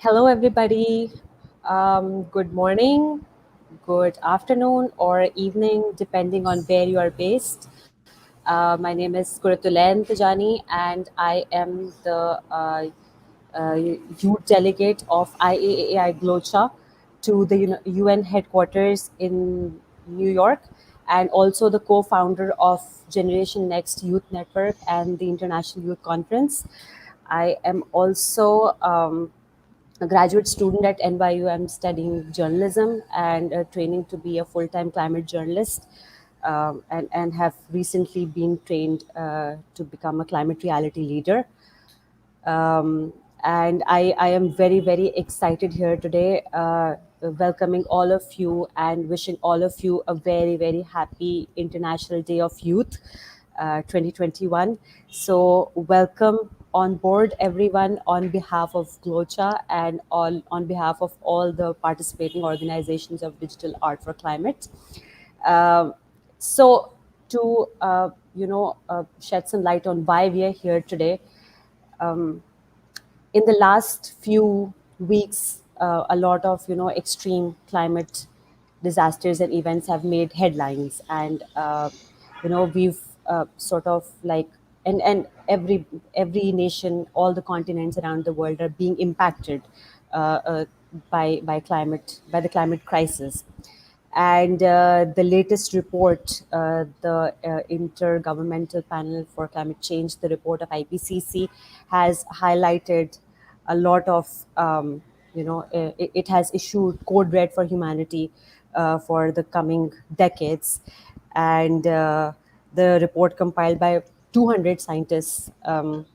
Hello, everybody. Good morning, good afternoon, or evening, depending on where you are based. My name is Kuratulen Tijani, and I am the youth delegate of IAAI GLOCHA to the UN headquarters in New York, and also the co-founder of Generation Next Youth Network and the International Youth Conference. I am also a graduate student at NYU. I'm studying journalism and training to be a full-time climate journalist, and have recently been trained to become a climate reality leader. Um, and I am very, very excited here today, welcoming all of you and wishing all of you a very, very happy International Day of Youth 2021. So, welcome on board, everyone, on behalf of GLOCHA and on behalf of all the participating organizations of Digital Art for Climate. Um, so, to shed some light on why we are here today, um, in the last few weeks, a lot of extreme climate disasters and events have made headlines, and we've sort of like and every nation, all the continents around the world are being impacted uh, uh, by the climate crisis. And the latest report, the Intergovernmental Panel for Climate Change, the report of IPCC, has highlighted a lot of, it has issued code red for humanity for the coming decades. And the report, compiled by 200 scientists, and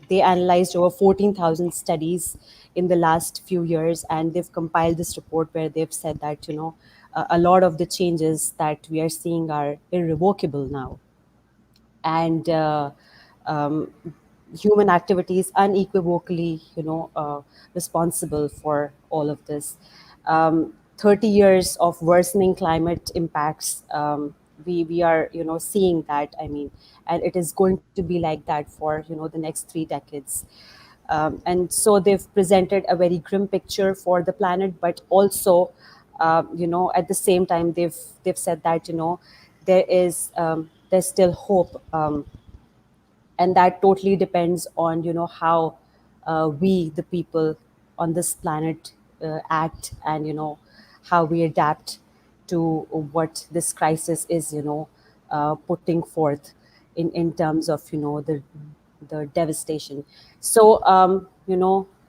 they analyzed over 14,000 studies in the last few years, and they've compiled this report where they've said that a lot of the changes that we are seeing are irrevocable now, and um, human activities unequivocally responsible for all of this. 30 years of worsening climate impacts, we are seeing that, I mean, and it is going to be like that for the next 3 decades. And so they've presented a very grim picture for the planet, but also at the same time they've said that there's still hope, and that totally depends on how we, the people on this planet, act, and how we adapt to what this crisis is putting forth in terms of the devastation. So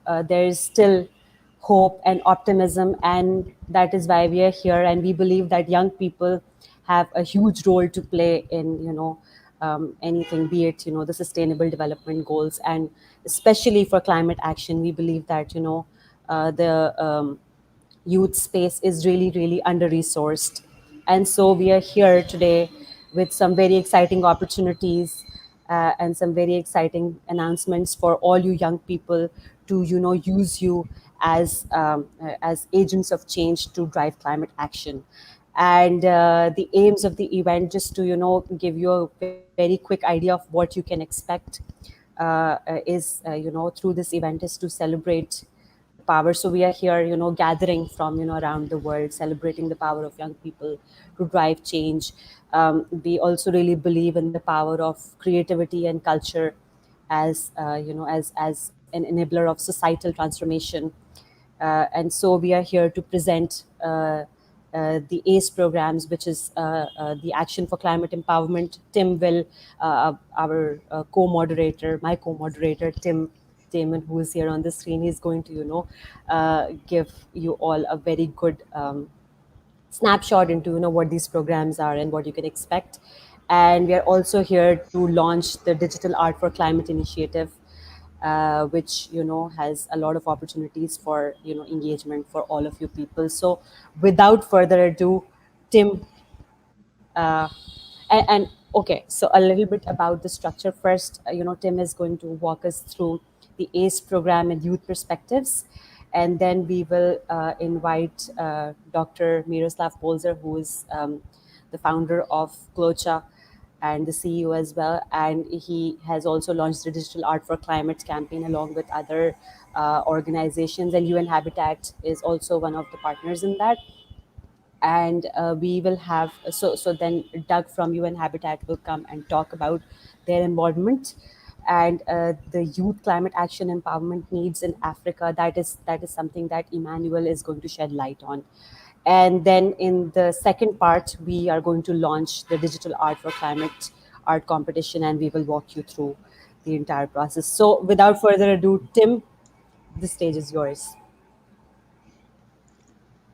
there is still hope and optimism, and that is why we are here, and we believe that young people have a huge role to play in anything, be it the sustainable development goals, and especially for climate action. We believe that the youth space is really, really under resourced. And so we are here today with some very exciting opportunities, and some very exciting announcements for all you young people to use you as agents of change to drive climate action. And the aims of the event, just to give you a very quick idea of what you can expect, is through this event, is to celebrate the power. So we are here gathering from around the world, celebrating the power of young people to drive change. We also really believe in the power of creativity and culture as as an enabler of societal transformation. And so we are here to present the ACE programs, which is the Action for Climate Empowerment. Tim will, our co-moderator, my co-moderator, Tim Damon, who is here on the screen, is going to, give you all a very good snapshot into what these programs are and what you can expect. And we are also here to launch the Digital Art for Climate initiative, which has a lot of opportunities for engagement for all of you people. So without further ado, Tim, and okay, so a little bit about the structure first. Tim is going to walk us through the ACE program and youth perspectives, and then we will invite Dr. Miroslav Polzer, who is the founder of GLOCHA, and the CEO as well. And he has also launched the Digital Art for Climate campaign along with other organizations, and UN Habitat is also one of the partners in that. And we will have so then Doug from UN Habitat will come and talk about their involvement and the youth climate action empowerment needs in Africa. That is something that Emmanuel is going to shed light on. And then in the second part, we are going to launch the Digital Art for Climate art competition, and we will walk you through the entire process. So without further ado, Tim, the stage is yours.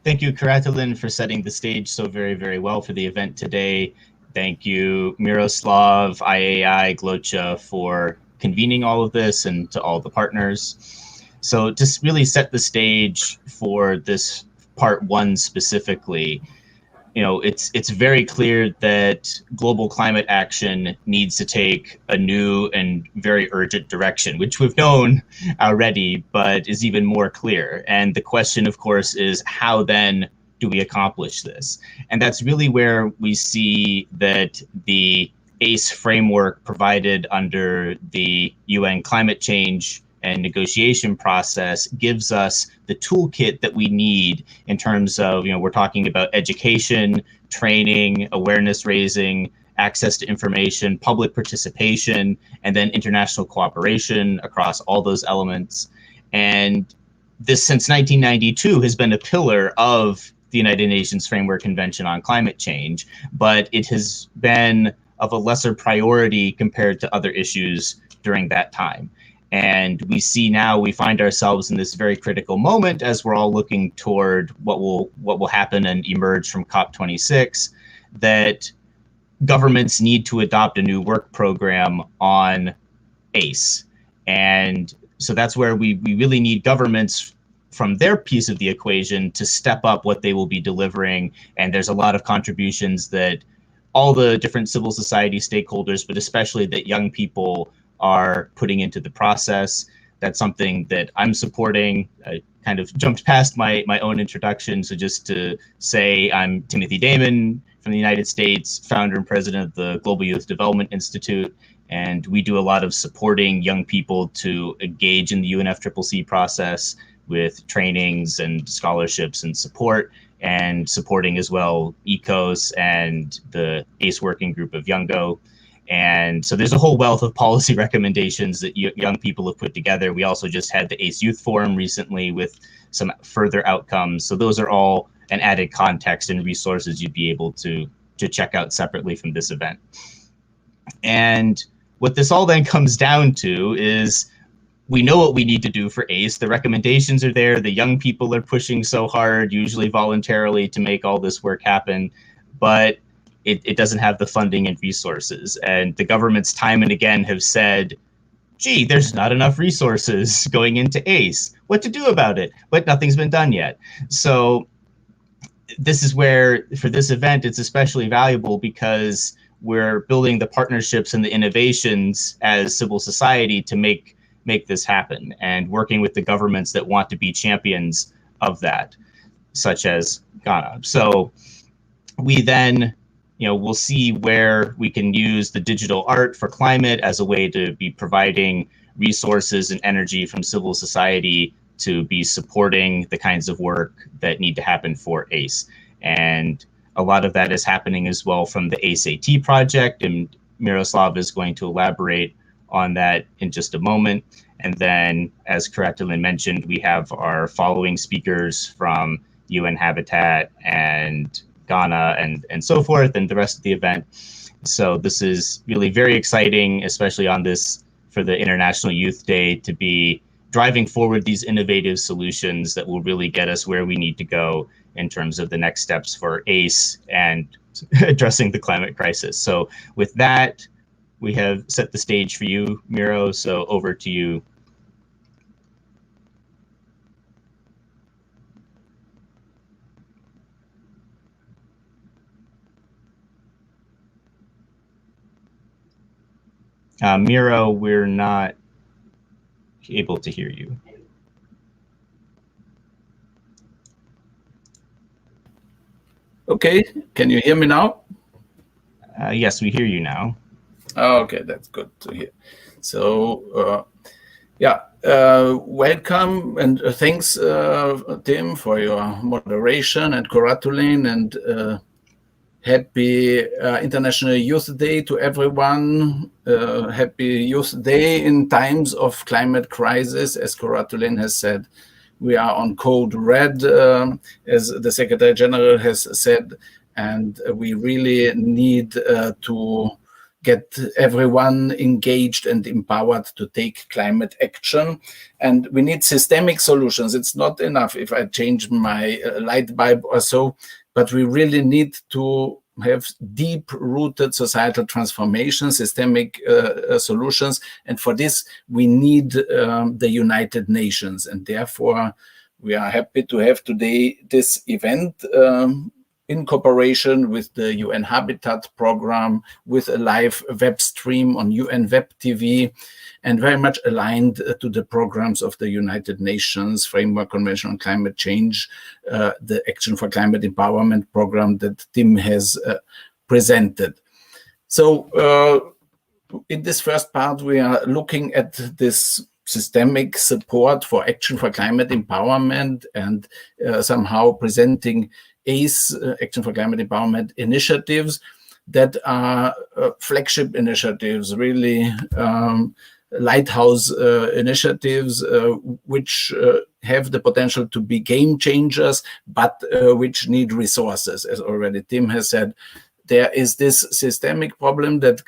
Thank you, Karatalin, for setting the stage so very, very well for the event today. Thank you, Miroslav, IAI, Glocha, for convening all of this, and to all the partners. So to really set the stage for this part one specifically, it's very clear that global climate action needs to take a new and very urgent direction, which we've known already, but is even more clear. And the question, of course, is how then do we accomplish this? And that's really where we see that the ACE framework provided under the UN climate change and negotiation process gives us the toolkit that we need in terms of, we're talking about education, training, awareness raising, access to information, public participation, and then international cooperation across all those elements. And this, since 1992, has been a pillar of the United Nations Framework Convention on Climate Change, but it has been of a lesser priority compared to other issues during that time. And we see now we find ourselves in this very critical moment as we're all looking toward what will happen and emerge from COP26, that governments need to adopt a new work program on ACE. And so that's where we really need governments from their piece of the equation to step up what they will be delivering. And there's a lot of contributions that all the different civil society stakeholders, but especially that young people are putting into the process. That's something that I'm supporting. I kind of jumped past my own introduction. So just to say, I'm Timothy Damon from the United States, founder and president of the Global Youth Development Institute. And we do a lot of supporting young people to engage in the UNFCCC process with trainings and scholarships and support, and supporting as well ECOS and the ACE working group of Youngo. And so there's a whole wealth of policy recommendations that young people have put together. We also just had the ACE Youth Forum recently with some further outcomes. So those are all an added context and resources you'd be able to check out separately from this event. And what this all then comes down to is we know what we need to do for ACE. The recommendations are there. The young people are pushing so hard, usually voluntarily, to make all this work happen. But it doesn't have the funding and resources. And the governments time and again have said, gee, there's not enough resources going into ACE. What to do about it? But nothing's been done yet. So this is where, for this event, it's especially valuable because we're building the partnerships and the innovations as civil society to make this happen, and working with the governments that want to be champions of that, such as Ghana. So we then we'll see where we can use the digital art for climate as a way to be providing resources and energy from civil society to be supporting the kinds of work that need to happen for ACE. And a lot of that is happening as well from the ACE-AT project, and Miroslav is going to elaborate on that in just a moment. And then, as Karatalin mentioned, we have our following speakers from UN Habitat and Ghana and so forth, and the rest of the event. So this is really very exciting, especially on this, for the International Youth Day, to be driving forward these innovative solutions that will really get us where we need to go in terms of the next steps for ACE and addressing the climate crisis. So with that, we have set the stage for you, Miro, so over to you. Miro, we're not able to hear you. Okay, can you hear me now? Yes, we hear you now. Okay, that's good to hear. So, welcome and thanks, Tim, for your moderation, and Coratuline, and happy International Youth Day to everyone. Happy Youth Day in times of climate crisis, as Coratuline has said. We are on code red, as the Secretary General has said, and we really need to get everyone engaged and empowered to take climate action. And we need systemic solutions. It's not enough if I change my light bulb or so, but we really need to have deep-rooted societal transformation, systemic solutions. And for this, we need the United Nations. And therefore, we are happy to have today this event in cooperation with the UN Habitat Program, with a live web stream on UN Web TV, and very much aligned to the programs of the United Nations Framework Convention on Climate Change, the Action for Climate Empowerment program that Tim has presented. So in this first part, we are looking at this systemic support for Action for Climate Empowerment, and somehow presenting ACE, Action for Climate Empowerment initiatives that are flagship initiatives, really lighthouse initiatives, which have the potential to be game changers, but which need resources. As already Tim has said, there is this systemic problem that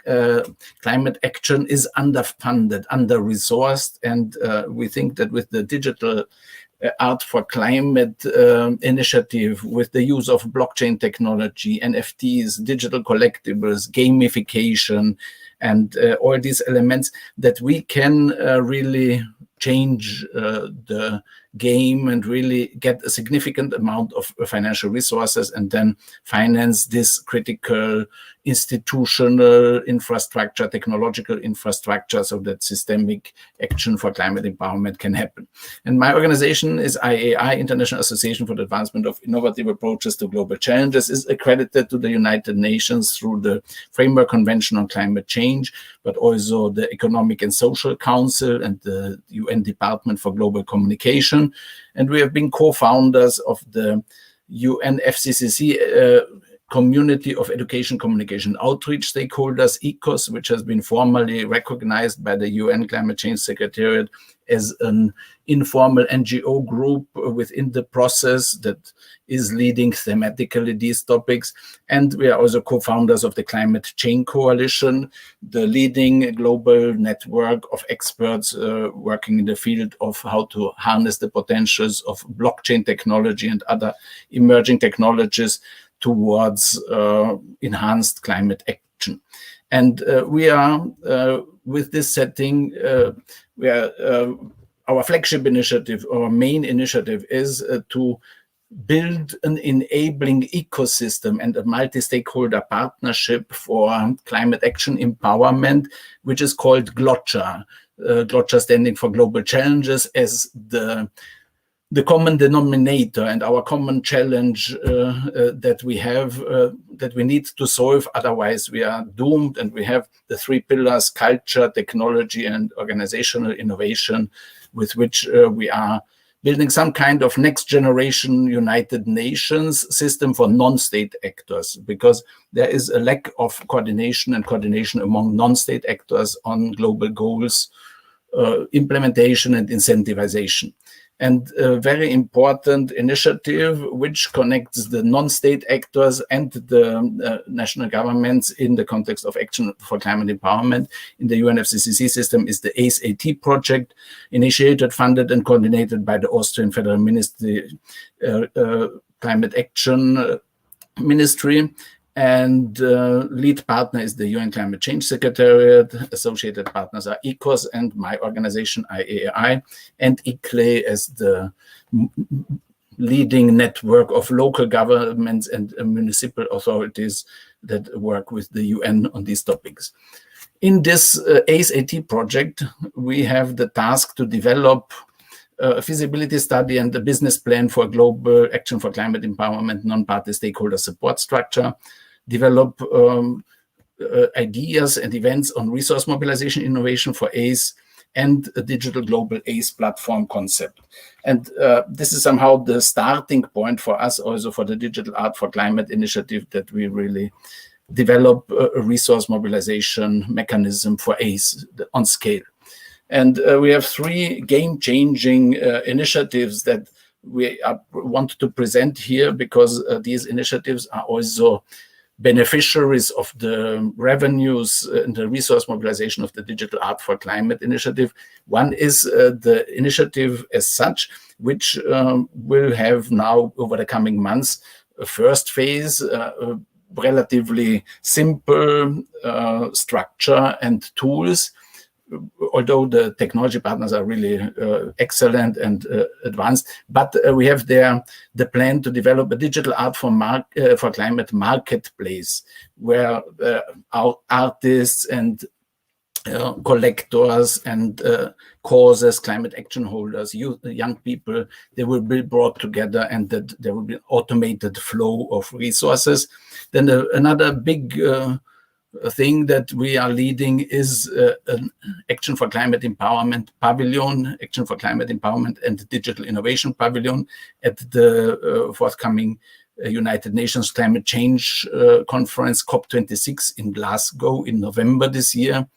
climate action is underfunded, under-resourced, and we think that with the digital Art for Climate initiative, with the use of blockchain technology, NFTs, digital collectibles, gamification, and all these elements, that we can really change the game and really get a significant amount of financial resources, and then finance this critical institutional infrastructure, technological infrastructure, so that systemic action for climate empowerment can happen. And my organization is IAI, International Association for the Advancement of Innovative Approaches to Global Challenges, is accredited to the United Nations through the Framework Convention on Climate Change, but also the Economic and Social Council and the UN Department for Global Communication. And we have been co-founders of the UNFCCC Community of Education, Communication, Outreach Stakeholders, ECOS, which has been formally recognized by the UN Climate Change Secretariat as an informal NGO group within the process that is leading thematically these topics. And we are also co-founders of the Climate Chain Coalition, the leading global network of experts working in the field of how to harness the potentials of blockchain technology and other emerging technologies towards enhanced climate action. And we are, with this setting, our flagship initiative, our main initiative is to build an enabling ecosystem and a multi-stakeholder partnership for climate action empowerment, which is called GLOCHA. GLOCHA standing for Global Challenges, as the common denominator and our common challenge that we have, that we need to solve, otherwise we are doomed. And we have the three pillars: culture, technology, and organizational innovation, with which we are building some kind of next generation United Nations system for non-state actors, because there is a lack of coordination among non-state actors on global goals, implementation and incentivization. And a very important initiative which connects the non-state actors and the national governments in the context of Action for Climate Empowerment in the UNFCCC system is the ACE-AT project, initiated, funded, and coordinated by the Austrian Federal Ministry Climate Action Ministry. And lead partner is the UN Climate Change Secretariat. Associated partners are ECOS and my organization, IAI, and ICLE as the leading network of local governments and municipal authorities that work with the UN on these topics. In this ACE-AT project, we have the task to develop a feasibility study and a business plan for global action for climate empowerment, non-party stakeholder support structure, develop ideas and events on resource mobilization innovation for ACE and a digital global ACE platform concept. And this is somehow the starting point for us also for the Digital Art for Climate initiative, that we really develop a resource mobilization mechanism for ACE on scale. And we have 3 game-changing initiatives that we want to present here, because these initiatives are also beneficiaries of the revenues and the resource mobilization of the Digital Art for Climate initiative. One is the initiative as such, which will have now over the coming months a first phase, relatively simple structure and tools, although the technology partners are really excellent and advanced. But we have there the plan to develop a digital art for climate marketplace, where our artists and collectors and causes, climate action holders, youth, young people, they will be brought together, and that there will be automated flow of resources. Then another big thing that we are leading is an Action for Climate Empowerment Pavilion, Action for Climate Empowerment and Digital Innovation Pavilion at the forthcoming United Nations Climate Change Conference, COP26 in Glasgow in November this year.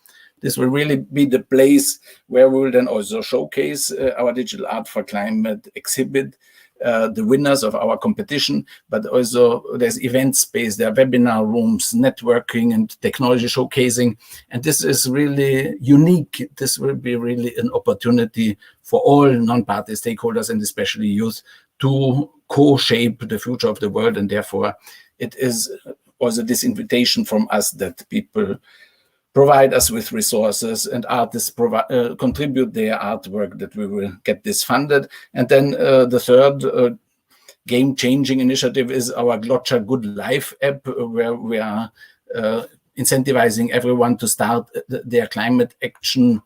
This will really be the place where we will then also showcase our Digital Art for Climate exhibit, the winners of our competition, but also there's event space, there are webinar rooms, networking and technology showcasing. And this is really unique. This will be really an opportunity for all non-party stakeholders, and especially youth, to co-shape the future of the world. And therefore, it is also this invitation from us that people provide us with resources and artists contribute their artwork, that we will get this funded. And then the third game-changing initiative is our Glotcha Good Life app, where we are incentivizing everyone to start their climate action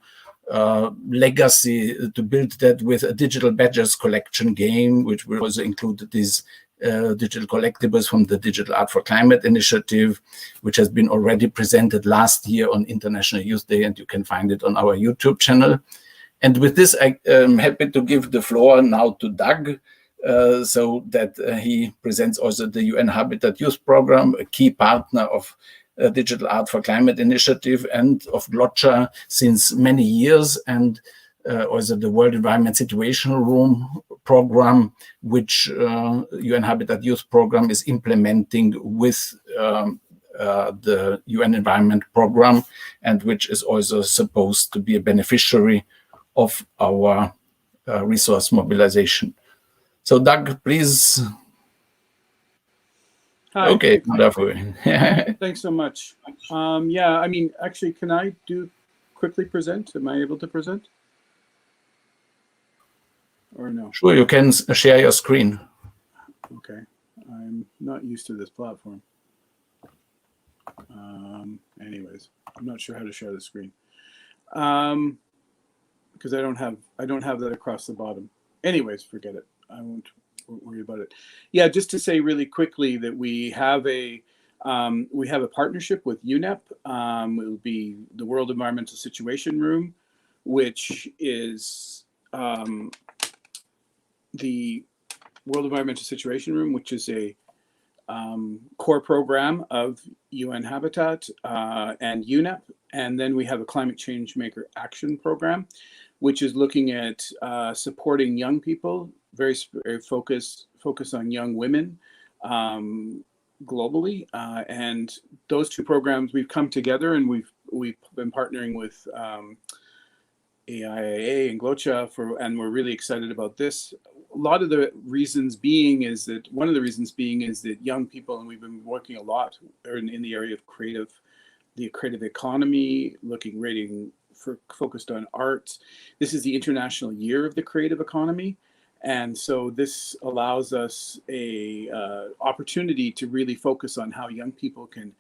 legacy, to build that with a digital badges collection game, which will also include these digital collectibles from the Digital Art for Climate initiative, which has been already presented last year on International Youth Day, and you can find it on our YouTube channel. And with this, I am happy to give the floor now to Doug, so that he presents also the UN Habitat Youth Program, a key partner of Digital Art for Climate initiative and of Glotcha since many years, and also the World Environment Situation Room program, which UN Habitat Youth Program is implementing with the UN Environment Program, and which is also supposed to be a beneficiary of our resource mobilization. So Doug, please. Hi. Okay, wonderful. Thanks so much. Yeah, I mean, actually, can I quickly present? Am I able to present? Or no? Sure, you can share your screen. Okay, I'm not used to this platform. Anyways, I'm not sure how to share the screen because I don't have that across the bottom. Anyways, forget it. I won't worry about it. Yeah, just to say really quickly that we have a partnership with UNEP. It will be the World Environmental Situation Room, which is the World Environmental Situation Room, which is a core program of UN Habitat and UNEP. And then we have a Climate Change Maker Action Program, which is looking at supporting young people, very focused on young women globally. And those two programs, we've come together, and we've been partnering with AIIA and Glotcha and we're really excited about this. One of the reasons being is that young people, and we've been working a lot in the area of the creative economy, focused on arts. This is the International Year of the Creative Economy. And so this allows us a opportunity to really focus on how young people can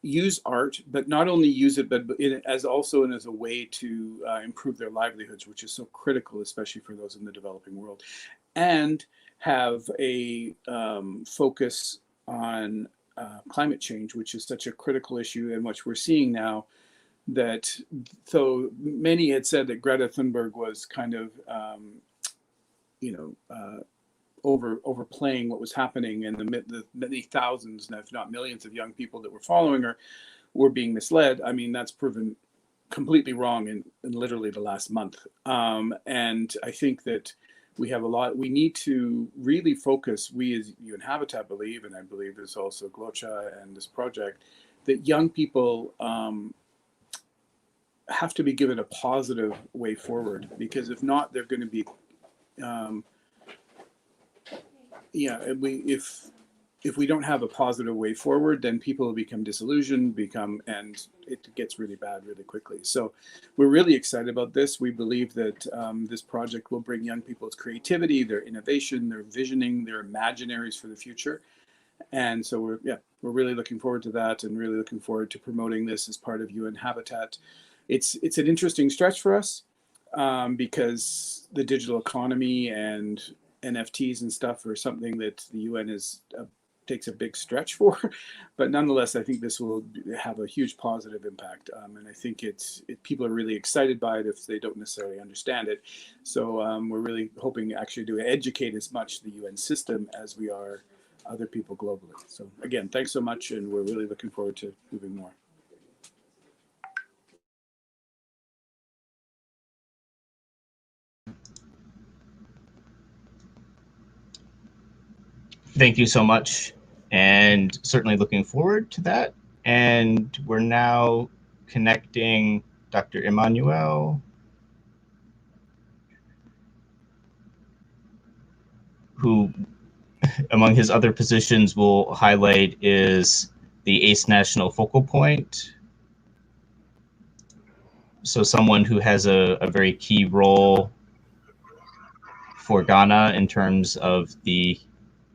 use art, but not only use it, but as a way to improve their livelihoods, which is so critical, especially for those in the developing world, and have a focus on climate change, which is such a critical issue, and which we're seeing now. That though many had said that Greta Thunberg was kind of overplaying what was happening, and the many thousands, if not millions, of young people that were following her were being misled. I mean, that's proven completely wrong in literally the last month. And I think that we need to really focus, we as UN Habitat believe, and I believe there's also Glocha and this project, that young people have to be given a positive way forward, because if not, they're going to be if we don't have a positive way forward, then people will become disillusioned, and it gets really bad really quickly. So we're really excited about this. We believe that this project will bring young people's creativity, their innovation, their visioning, their imaginaries for the future. And so we're really looking forward to that, and really looking forward to promoting this as part of UN Habitat. It's an interesting stretch for us because the digital economy and NFTs and stuff are something that the UN takes a big stretch for, but nonetheless, I think this will have a huge positive impact, and I think people are really excited by it if they don't necessarily understand it. So we're really hoping actually to educate as much the UN system as we are other people globally. So again, thanks so much, and we're really looking forward to moving more. Thank you so much, and certainly looking forward to that. And we're now connecting Dr. Emmanuel, who among his other positions we'll highlight is the ACE National Focal Point. So someone who has a very key role for Ghana in terms of the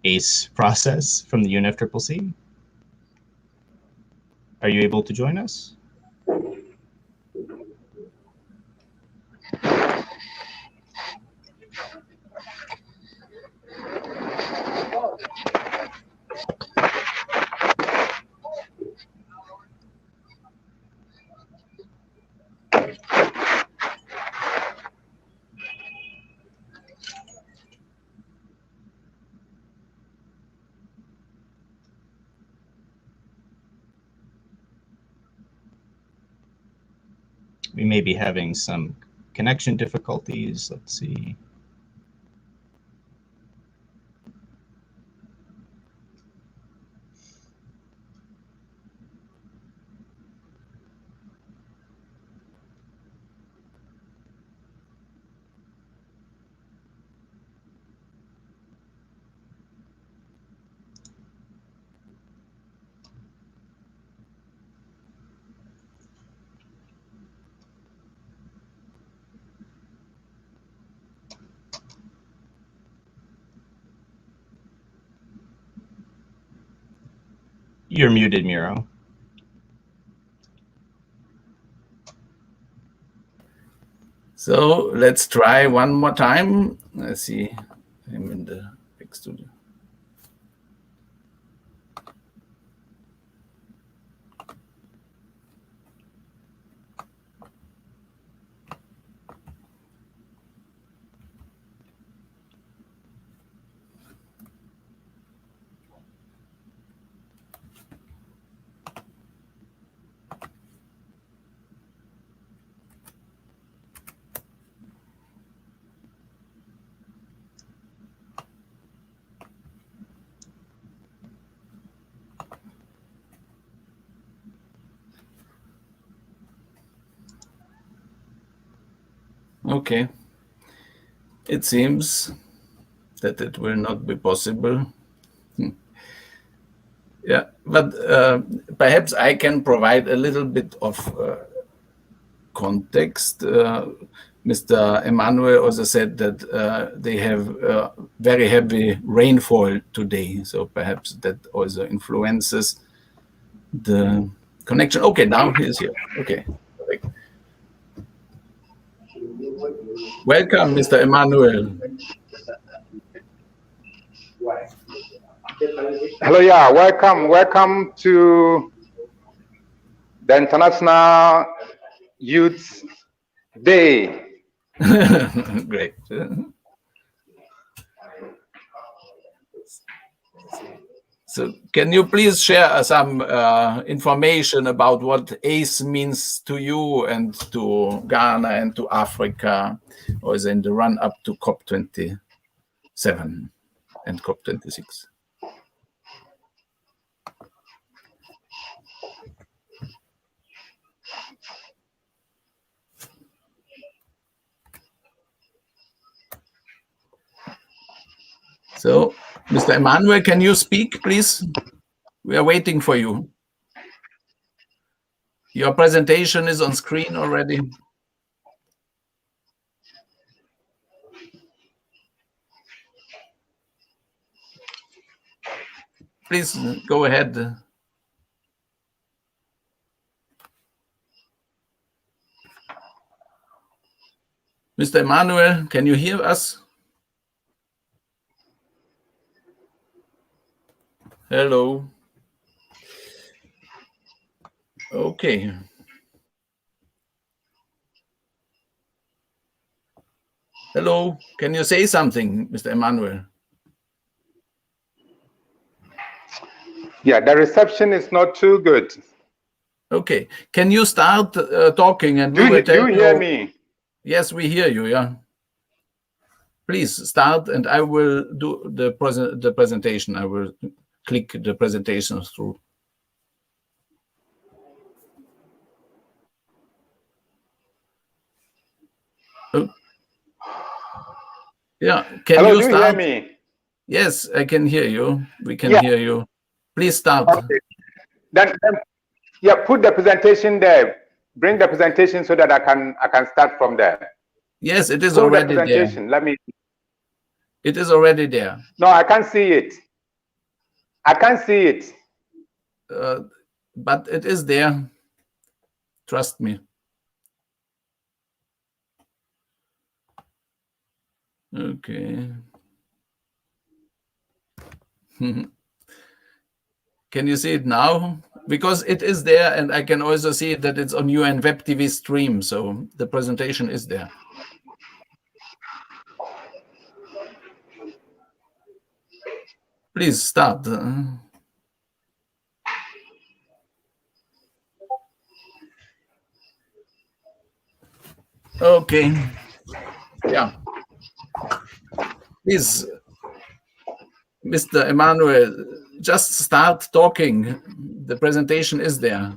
ACE process from the UNFCCC. Are you able to join us? We may be having some connection difficulties. Let's see. You're muted, Miro. So let's try one more time. Let's see. I'm in the big studio. Okay. It seems that it will not be possible. Yeah, but perhaps I can provide a little bit of context. Mr. Emmanuel also said that they have very heavy rainfall today, so perhaps that also influences the connection. Okay, now he is here. Okay. Welcome, Mr. Emmanuel. Hello, yeah, welcome to the International Youth Day. Great. So can you please share some information about what ACE means to you and to Ghana and to Africa, or is in the run-up to COP27 and COP26? So, Mr. Emmanuel, can you speak, please? We are waiting for you. Your presentation is on screen already. Please go ahead. Mr. Emmanuel, can you hear us? Hello. Okay. Hello. Can you say something, Mr. Emmanuel? Yeah, the reception is not too good. Okay. Can you start talking and Do we will tell you hear me? Yes, we hear you, yeah. Please start and I will do the presentation. I will click the presentation through. Oh. Yeah, can Hello, you do start? You hear me? Yes, I can hear you. We can hear you. Please start. Okay. Then, yeah, put the presentation there. Bring the presentation so that I can start from there. Yes, it is Pull already the presentation. there. Let me. It is already there. No, I can't see it. I can't see it. But it is there. Trust me. Okay. Can you see it now? Because it is there, and I can also see that it's on UN Web TV stream, so the presentation is there. Please start. Okay. Yeah. Please, Mr. Emmanuel, just start talking. The presentation is there.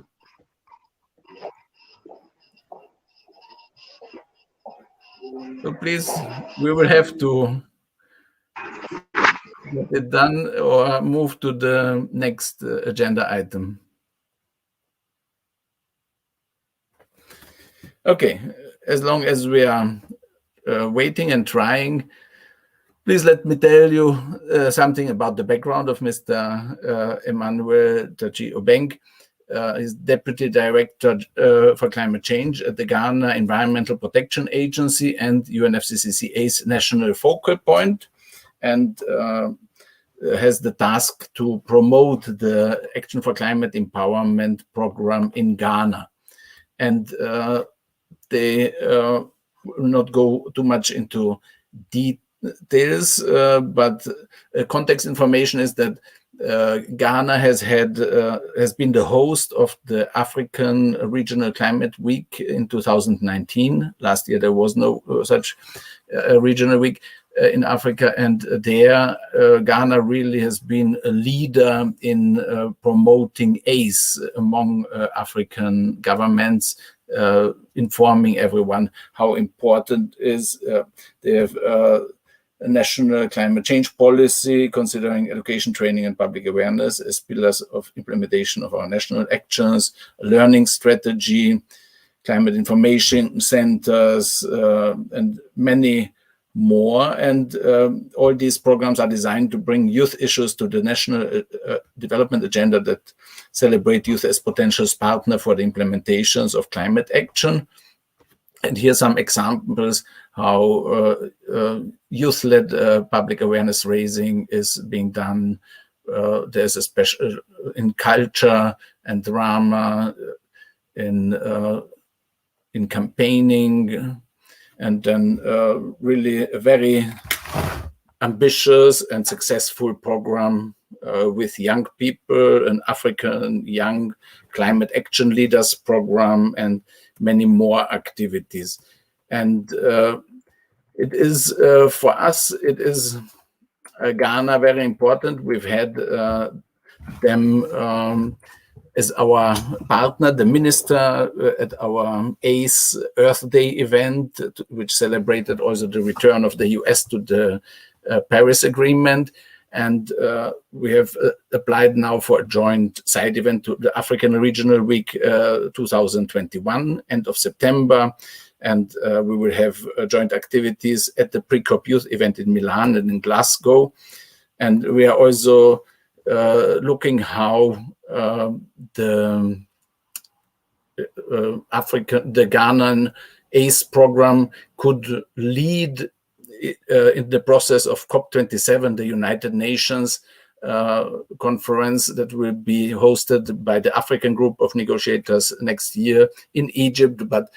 So please, we will have to get it done or move to the next agenda item. Okay, as long as we are waiting and trying, please let me tell you something about the background of Mr. Emmanuel Tachi Obeng. He's Deputy Director for Climate Change at the Ghana Environmental Protection Agency and UNFCCC's National Focal Point, and has the task to promote the Action for Climate Empowerment program in Ghana. And they will not go too much into details, but context information is that Ghana has been the host of the African Regional Climate Week in 2019. Last year there was no such regional week in Africa, and there Ghana really has been a leader in promoting ACE among African governments, informing everyone how important is they have a national climate change policy, considering education, training, and public awareness as pillars of implementation of our national actions, a learning strategy, climate information centers, and many more. And all these programs are designed to bring youth issues to the national development agenda that celebrate youth as potential partner for the implementations of climate action. And here are some examples how youth-led public awareness raising is being done, there's a special in culture and drama, in campaigning, and then really a very ambitious and successful program with young people, an African Young Climate Action Leaders program, and many more activities. And it is, for us, it is Ghana very important. We've had them as our partner, the minister at our ACE Earth Day event, which celebrated also the return of the US to the Paris Agreement. And we have applied now for a joint side event to the African Regional Week 2021, end of September. And we will have joint activities at the Pre-COP Youth event in Milan and in Glasgow. And we are also looking how the Ghanaian ACE program could lead in the process of COP27, the United Nations conference that will be hosted by the African Group of Negotiators next year in Egypt. But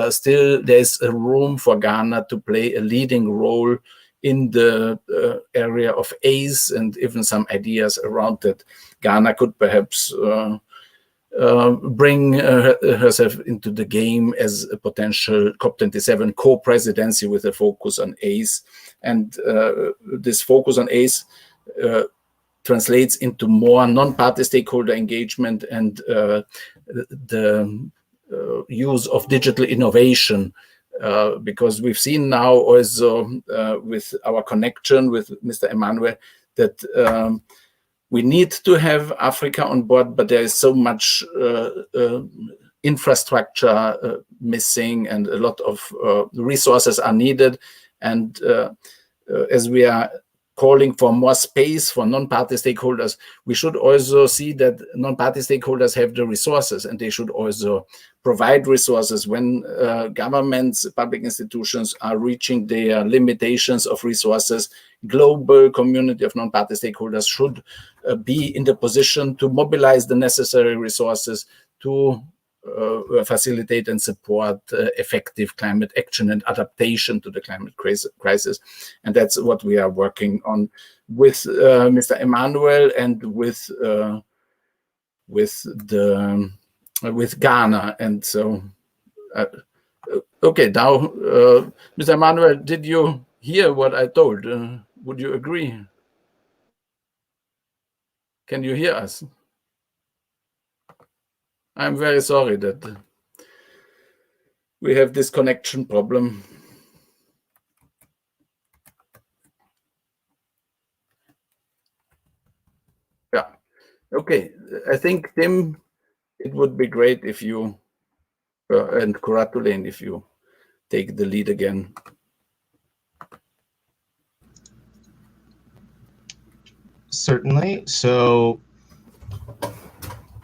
still, there's a room for Ghana to play a leading role in the area of ACE, and even some ideas around that Ghana could perhaps bring herself into the game as a potential COP27 co-presidency with a focus on ACE. And this focus on ACE translates into more non-party stakeholder engagement and the use of digital innovation. Because we've seen now also with our connection with Mr. Emmanuel that we need to have Africa on board, but there is so much infrastructure missing, and a lot of resources are needed. And as we are calling for more space for non-party stakeholders, we should also see that non-party stakeholders have the resources, and they should also provide resources when governments, public institutions are reaching their limitations of resources. Global community of non-party stakeholders should be in the position to mobilize the necessary resources to facilitate and support effective climate action and adaptation to the climate crisis. And that's what we are working on with Mr. Emmanuel and with Ghana. And so, okay, now, Mr. Emmanuel, did you hear what I told? Would you agree? Can you hear us? I'm very sorry that we have this connection problem. Yeah, okay. I think, Tim, it would be great if you, and Kuratulain, if you take the lead again. Certainly. So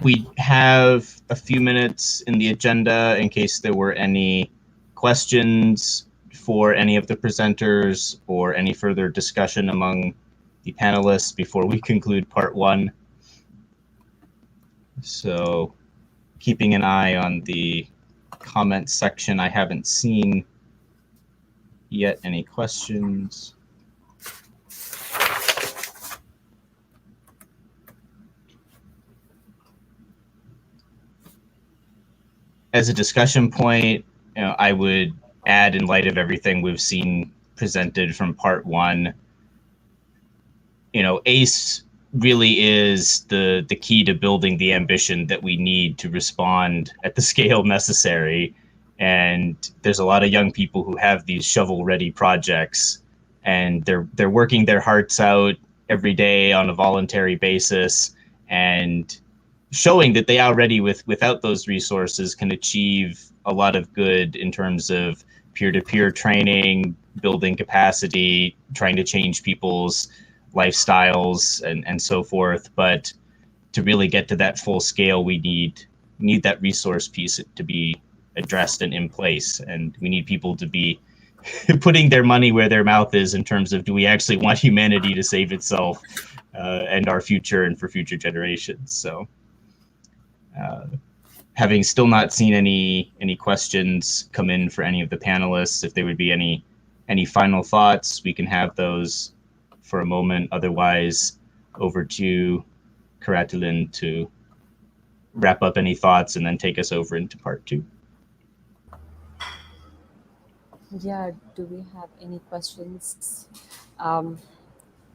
we have a few minutes in the agenda in case there were any questions for any of the presenters or any further discussion among the panelists before we conclude part one. So keeping an eye on the comment section, I haven't seen yet any questions. As a discussion point, I would add, in light of everything we've seen presented from part one, ACE really is the key to building the ambition that we need to respond at the scale necessary. And there's a lot of young people who have these shovel-ready projects, and they're working their hearts out every day on a voluntary basis, and showing that they already, without those resources, can achieve a lot of good in terms of peer-to-peer training, building capacity, trying to change people's lifestyles and so forth. But to really get to that full scale, we need that resource piece to be addressed and in place. And we need people to be putting their money where their mouth is in terms of, do we actually want humanity to save itself? and our future and for future generations. So having still not seen any questions come in for any of the panelists, if there would be any final thoughts, we can have those for a moment. Otherwise, over to Karatulin to wrap up any thoughts and then take us over into part 2. Yeah, do we have any questions?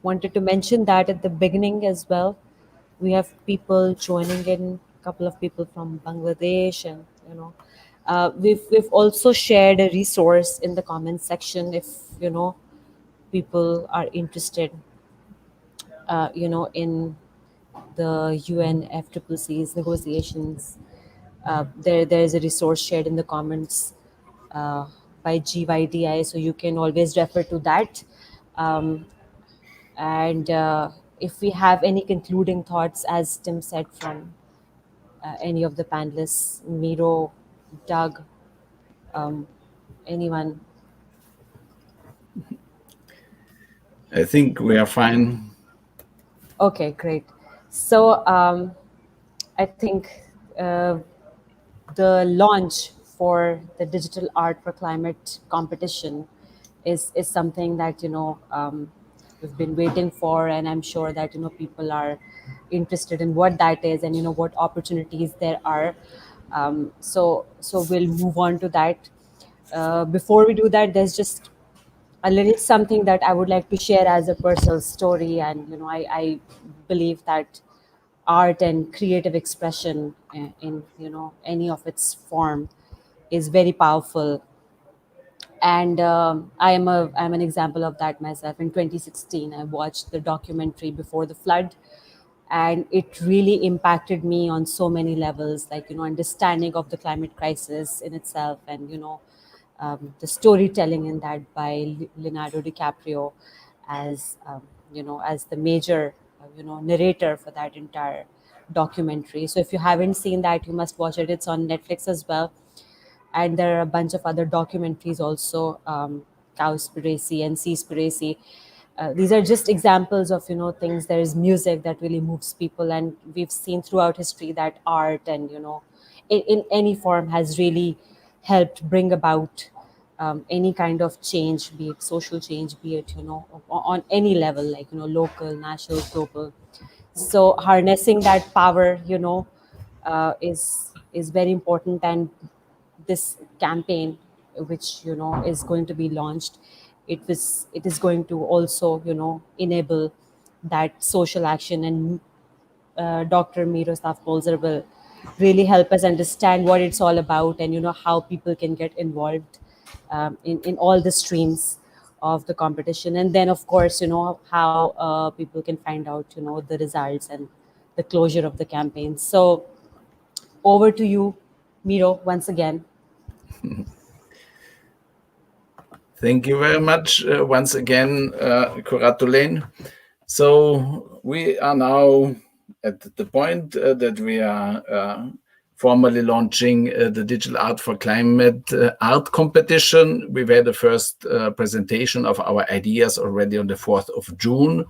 Wanted to mention that at the beginning as well. We have people joining in, a couple of people from Bangladesh, and we've also shared a resource in the comments section if people are interested in the UNFCCC's negotiations. There is a resource shared in the comments by GYDI, so you can always refer to that. And if we have any concluding thoughts, as Tim said, from any of the panelists, Miro, Doug, anyone? I think we are fine. Okay, great. So I think the launch for the Digital Art for Climate competition is something that we've been waiting for, and I'm sure that people are interested in what that is and what opportunities there are. So we'll move on to that. Before we do that, there's just a little something that I would like to share as a personal story, and I believe that art and creative expression in any of its form is very powerful, and I'm an example of that myself. In 2016, I watched the documentary Before the Flood, and it really impacted me on so many levels, like understanding of the climate crisis in itself, and the storytelling in that by Leonardo DiCaprio as as the major narrator for that entire documentary. So if you haven't seen that, you must watch it. It's on Netflix as well, and there are a bunch of other documentaries also, Cowspiracy and Seaspiracy. These are just examples of things. There is music that really moves people, and we've seen throughout history that art and in any form has really helped bring about any kind of change, be it social change, be it on any level, like local, national, global. So harnessing that power is very important, and this campaign, which is going to be launched, it is going to also enable that social action, and Dr. Miroslav Polzer will really help us understand what it's all about, and how people can get involved in all the streams of the competition, and then of course how people can find out the results and the closure of the campaign. So over to you, Miro, once again. Thank you very much once again, Karatulin. So we are now at the point that we are formally launching the Digital Art for Climate art competition. We've had the first presentation of our ideas already on the 4th of June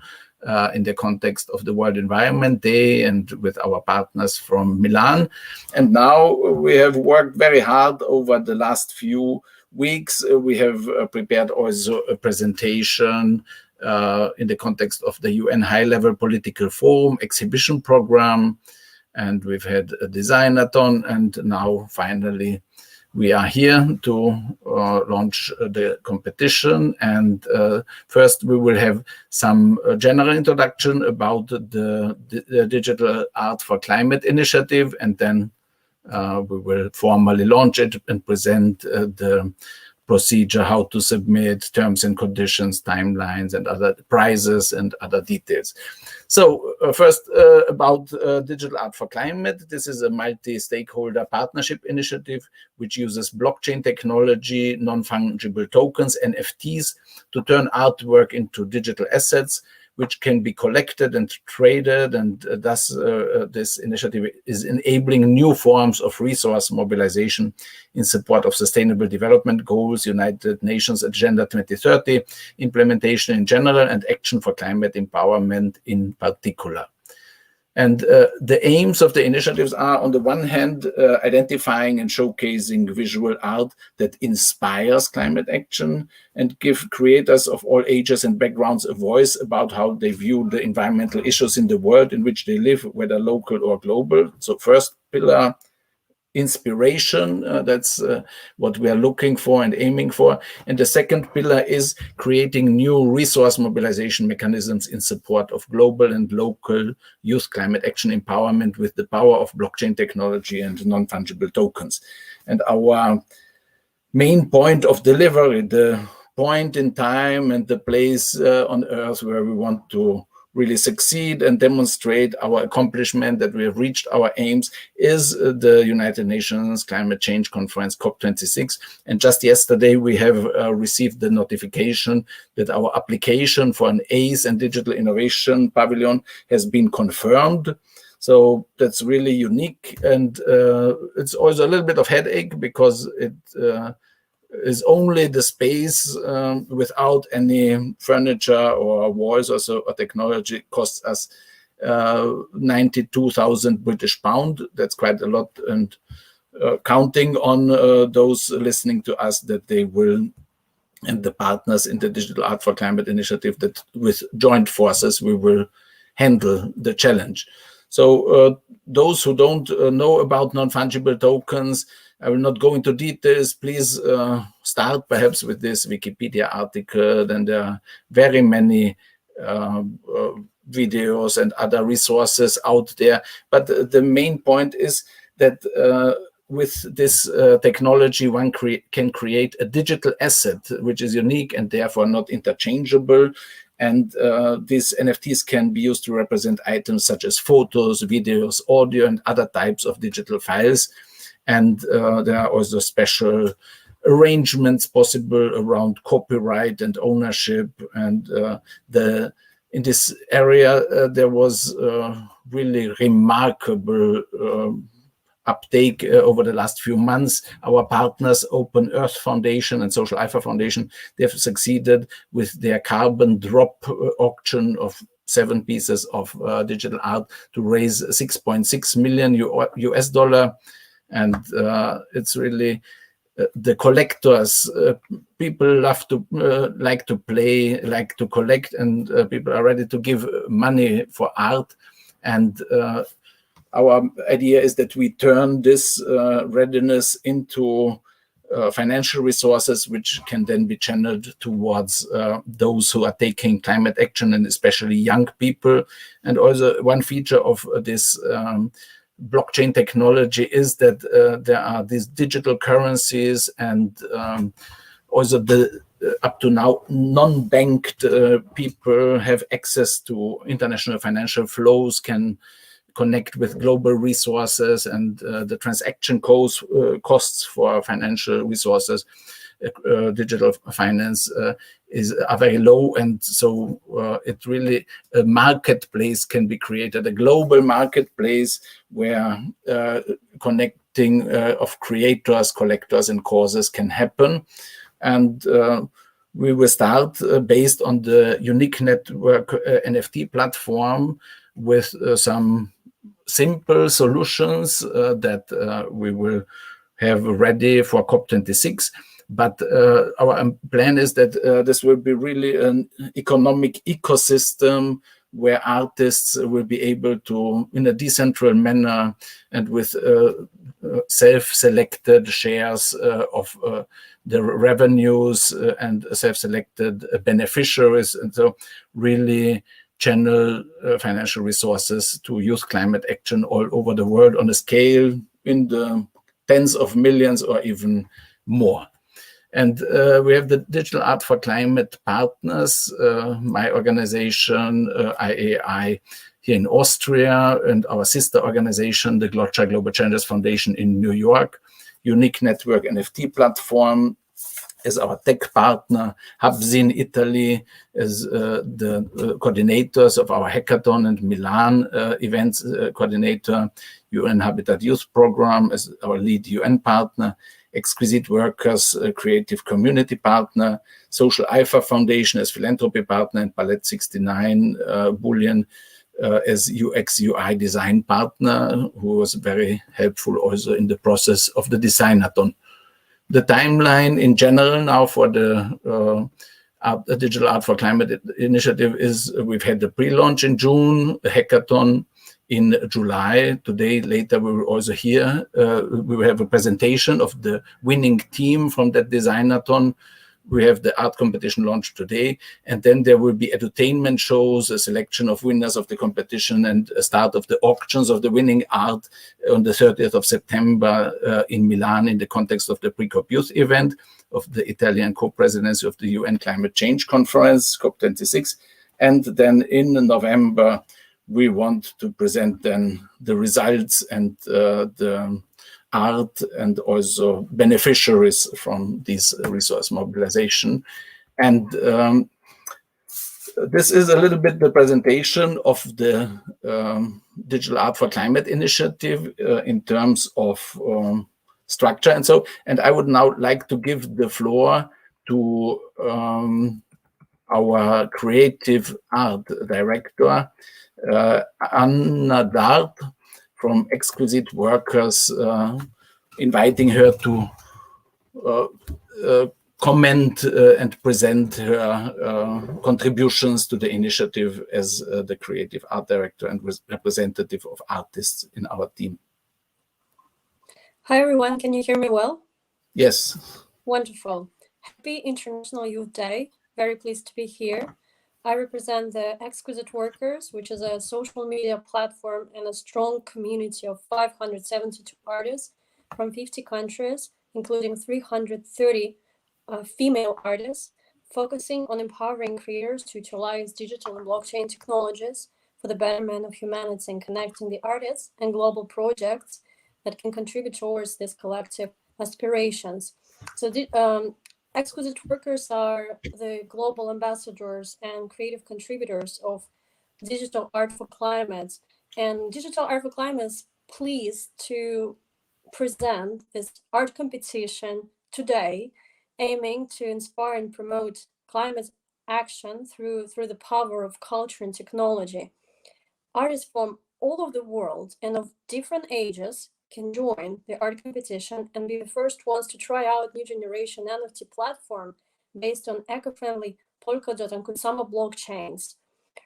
in the context of the World Environment Day and with our partners from Milan. And now we have worked very hard over the last few weeks. We have prepared also a presentation in the context of the UN High-Level Political Forum exhibition program, and we've had a designathon, and now finally we are here to launch the competition. And first we will have some general introduction about the Digital Art for Climate initiative, and then we will formally launch it and present the procedure, how to submit, terms and conditions, timelines, and other prizes and other details. So first about Digital Art for Climate. This is a multi-stakeholder partnership initiative which uses blockchain technology, non-fungible tokens, NFTs, to turn artwork into digital assets which can be collected and traded, and thus this initiative is enabling new forms of resource mobilization in support of sustainable development goals, United Nations Agenda 2030, implementation in general, and action for climate empowerment in particular. And the aims of the initiatives are, on the one hand, identifying and showcasing visual art that inspires climate action and give creators of all ages and backgrounds a voice about how they view the environmental issues in the world in which they live, whether local or global. So first pillar, inspiration, that's what we are looking for and aiming for. And the second pillar is creating new resource mobilization mechanisms in support of global and local youth climate action empowerment with the power of blockchain technology and non-fungible tokens. And our main point of delivery, the point in time and the place on Earth where we want to really succeed and demonstrate our accomplishment, that we have reached our aims, is the United Nations Climate Change Conference, COP26. And just yesterday, we have received the notification that our application for an ACE and Digital Innovation Pavilion has been confirmed. So that's really unique. And it's also a little bit of headache because it is only the space without any furniture or walls or so. Or technology costs us 92,000 British pound. That's quite a lot, and counting on those listening to us that they will, and the partners in the Digital Art for Climate initiative, that with joint forces we will handle the challenge. So those who don't know about non-fungible tokens, I will not go into details. Please start perhaps with this Wikipedia article. Then there are very many videos and other resources out there. But the main point is that with this technology, one can create a digital asset, which is unique and therefore not interchangeable. And these NFTs can be used to represent items such as photos, videos, audio, and other types of digital files. And there are also special arrangements possible around copyright and ownership. And in this area, there was really remarkable uptake over the last few months. Our partners, Open Earth Foundation and Social Alpha Foundation, they have succeeded with their carbon drop auction of 7 pieces of digital art to raise $6.6 million US dollar. And it's really the collectors. People love to like to play, like to collect, and people are ready to give money for art. And our idea is that we turn this readiness into financial resources, which can then be channeled towards those who are taking climate action, and especially young people. And also one feature of this blockchain technology is that there are these digital currencies, and also the up to now non-banked people have access to international financial flows, can connect with global resources, and the transaction costs for financial resources, digital finance, are very low. And so it really, a marketplace can be created, a global marketplace where connecting of creators, collectors, and causes can happen. And we will start based on the Unique Network NFT platform with some simple solutions that we will have ready for COP26. But our plan is that this will be really an economic ecosystem where artists will be able to, in a decentral manner and with self-selected shares of the revenues and self-selected beneficiaries, and so really channel financial resources to youth climate action all over the world on a scale in the tens of millions or even more. And we have the Digital Art for Climate partners, my organization, IAI, here in Austria, and our sister organization, the Global Challenges Foundation in New York, Unique Network NFT platform, as our tech partner, Hubs in Italy as the coordinators of our hackathon, and Milan events coordinator, UN Habitat Youth Program as our lead UN partner, Exquisite Workers creative community partner, Social Alpha Foundation as philanthropy partner, and Palette 69 Bullion as UX UI design partner, who was very helpful also in the process of the designathon. The timeline in general now for the Digital Art for Climate initiative is we've had the pre-launch in June, a hackathon in July. Today, later, we will also hear, we will have a presentation of the winning team from that designathon. We have the art competition launched today, and then there will be edutainment shows, a selection of winners of the competition, and a start of the auctions of the winning art on the 30th of September in Milan in the context of the Pre-COP Youth event of the Italian co-presidency of the UN Climate Change Conference, COP26. And then in November, we want to present then the results and the art and also beneficiaries from this resource mobilization. And this is a little bit the presentation of the Digital Art for Climate initiative in terms of structure and so. And I would now like to give the floor to our creative art director, Anna Dart, from Exquisite Workers, inviting her to comment and present her contributions to the initiative as the creative art director and representative of artists in our team. Hi everyone, can you hear me well? Yes. Wonderful. Happy International Youth Day. Very pleased to be here. I represent the Exquisite Workers, which is a social media platform and a strong community of 572 artists from 50 countries, including 330 female artists, focusing on empowering creators to utilize digital and blockchain technologies for the betterment of humanity and connecting the artists and global projects that can contribute towards these collective aspirations. So Exquisite Workers are the global ambassadors and creative contributors of Digital Art for Climate. And Digital Art for Climate is pleased to present this art competition today, aiming to inspire and promote climate action through the power of culture and technology. Artists from all over the world and of different ages can join the art competition and be the first ones to try out new generation NFT platform based on eco-friendly Polkadot and Kusama blockchains.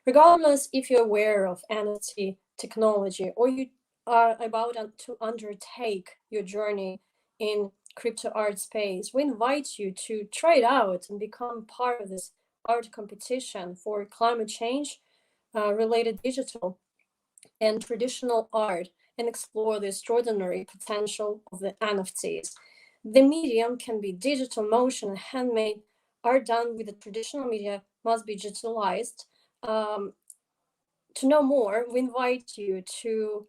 Regardless if you're aware of NFT technology or you are about to undertake your journey in crypto art space, we invite you to try it out and become part of this art competition for climate change related digital and traditional art and explore the extraordinary potential of the NFTs. The medium can be digital, motion, and handmade. Art done with the traditional media must be digitalized. To know more, we invite you to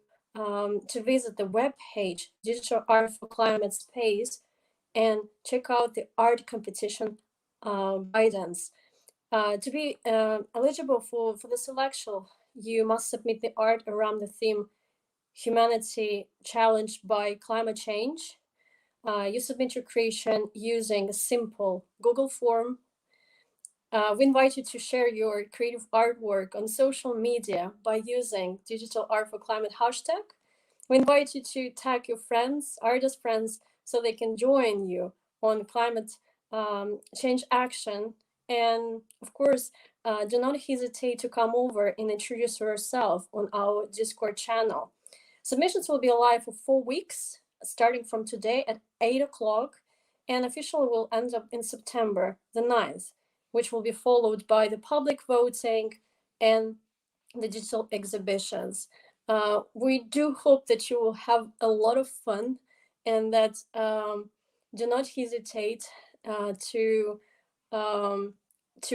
visit the webpage Digital Art for Climate Space and check out the art competition guidance. To be eligible for the selection, you must submit the art around the theme Humanity Challenged by Climate Change. You submit your creation using a simple Google form. We invite you to share your creative artwork on social media by using Digital Art for Climate hashtag. We invite you to tag your friends, artist friends, so they can join you on climate change action. And of course, do not hesitate to come over and introduce yourself on our Discord channel. Submissions will be live for 4 weeks, starting from today at 8 o'clock, and officially will end up in September the 9th, which will be followed by the public voting and the digital exhibitions. We do hope that you will have a lot of fun and that do not hesitate to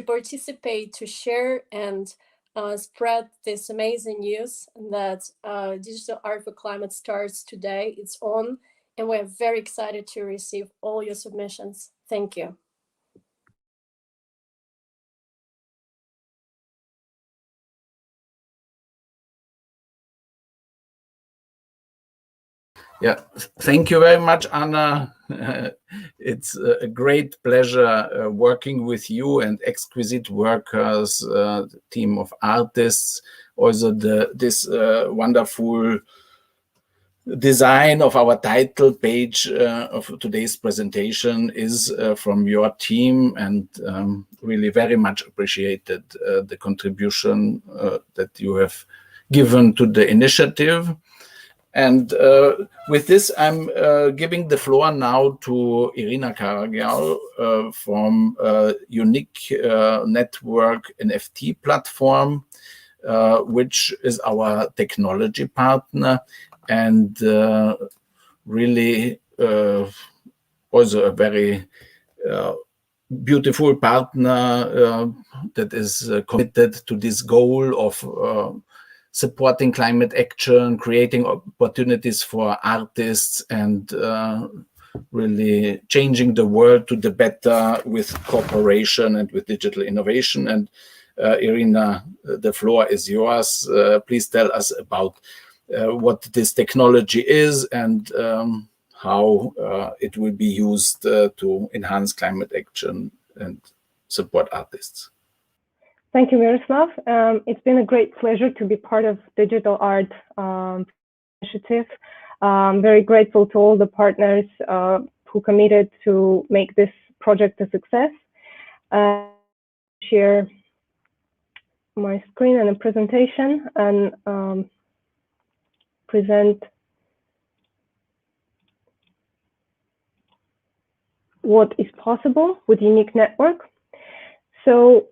participate, to share, and spread this amazing news that Digital Art for Climate starts today. It's on, and we're very excited to receive all your submissions. Thank you. Yeah, thank you very much, Anna. It's a great pleasure working with you and Exquisite Workers, team of artists. Also, this wonderful design of our title page of today's presentation is from your team, and really very much appreciated the contribution that you have given to the initiative. And with this, I'm giving the floor now to Irina Karagial from Unique Network NFT platform, which is our technology partner, and really also a very beautiful partner that is committed to this goal of supporting climate action, creating opportunities for artists, and really changing the world to the better with cooperation and with digital innovation. And Irina, the floor is yours. Please tell us about what this technology is and how it will be used to enhance climate action and support artists. Thank you, Miroslav. It's been a great pleasure to be part of Digital Art initiative. I'm very grateful to all the partners who committed to make this project a success. Share my screen and a presentation and present what is possible with Unique Network. So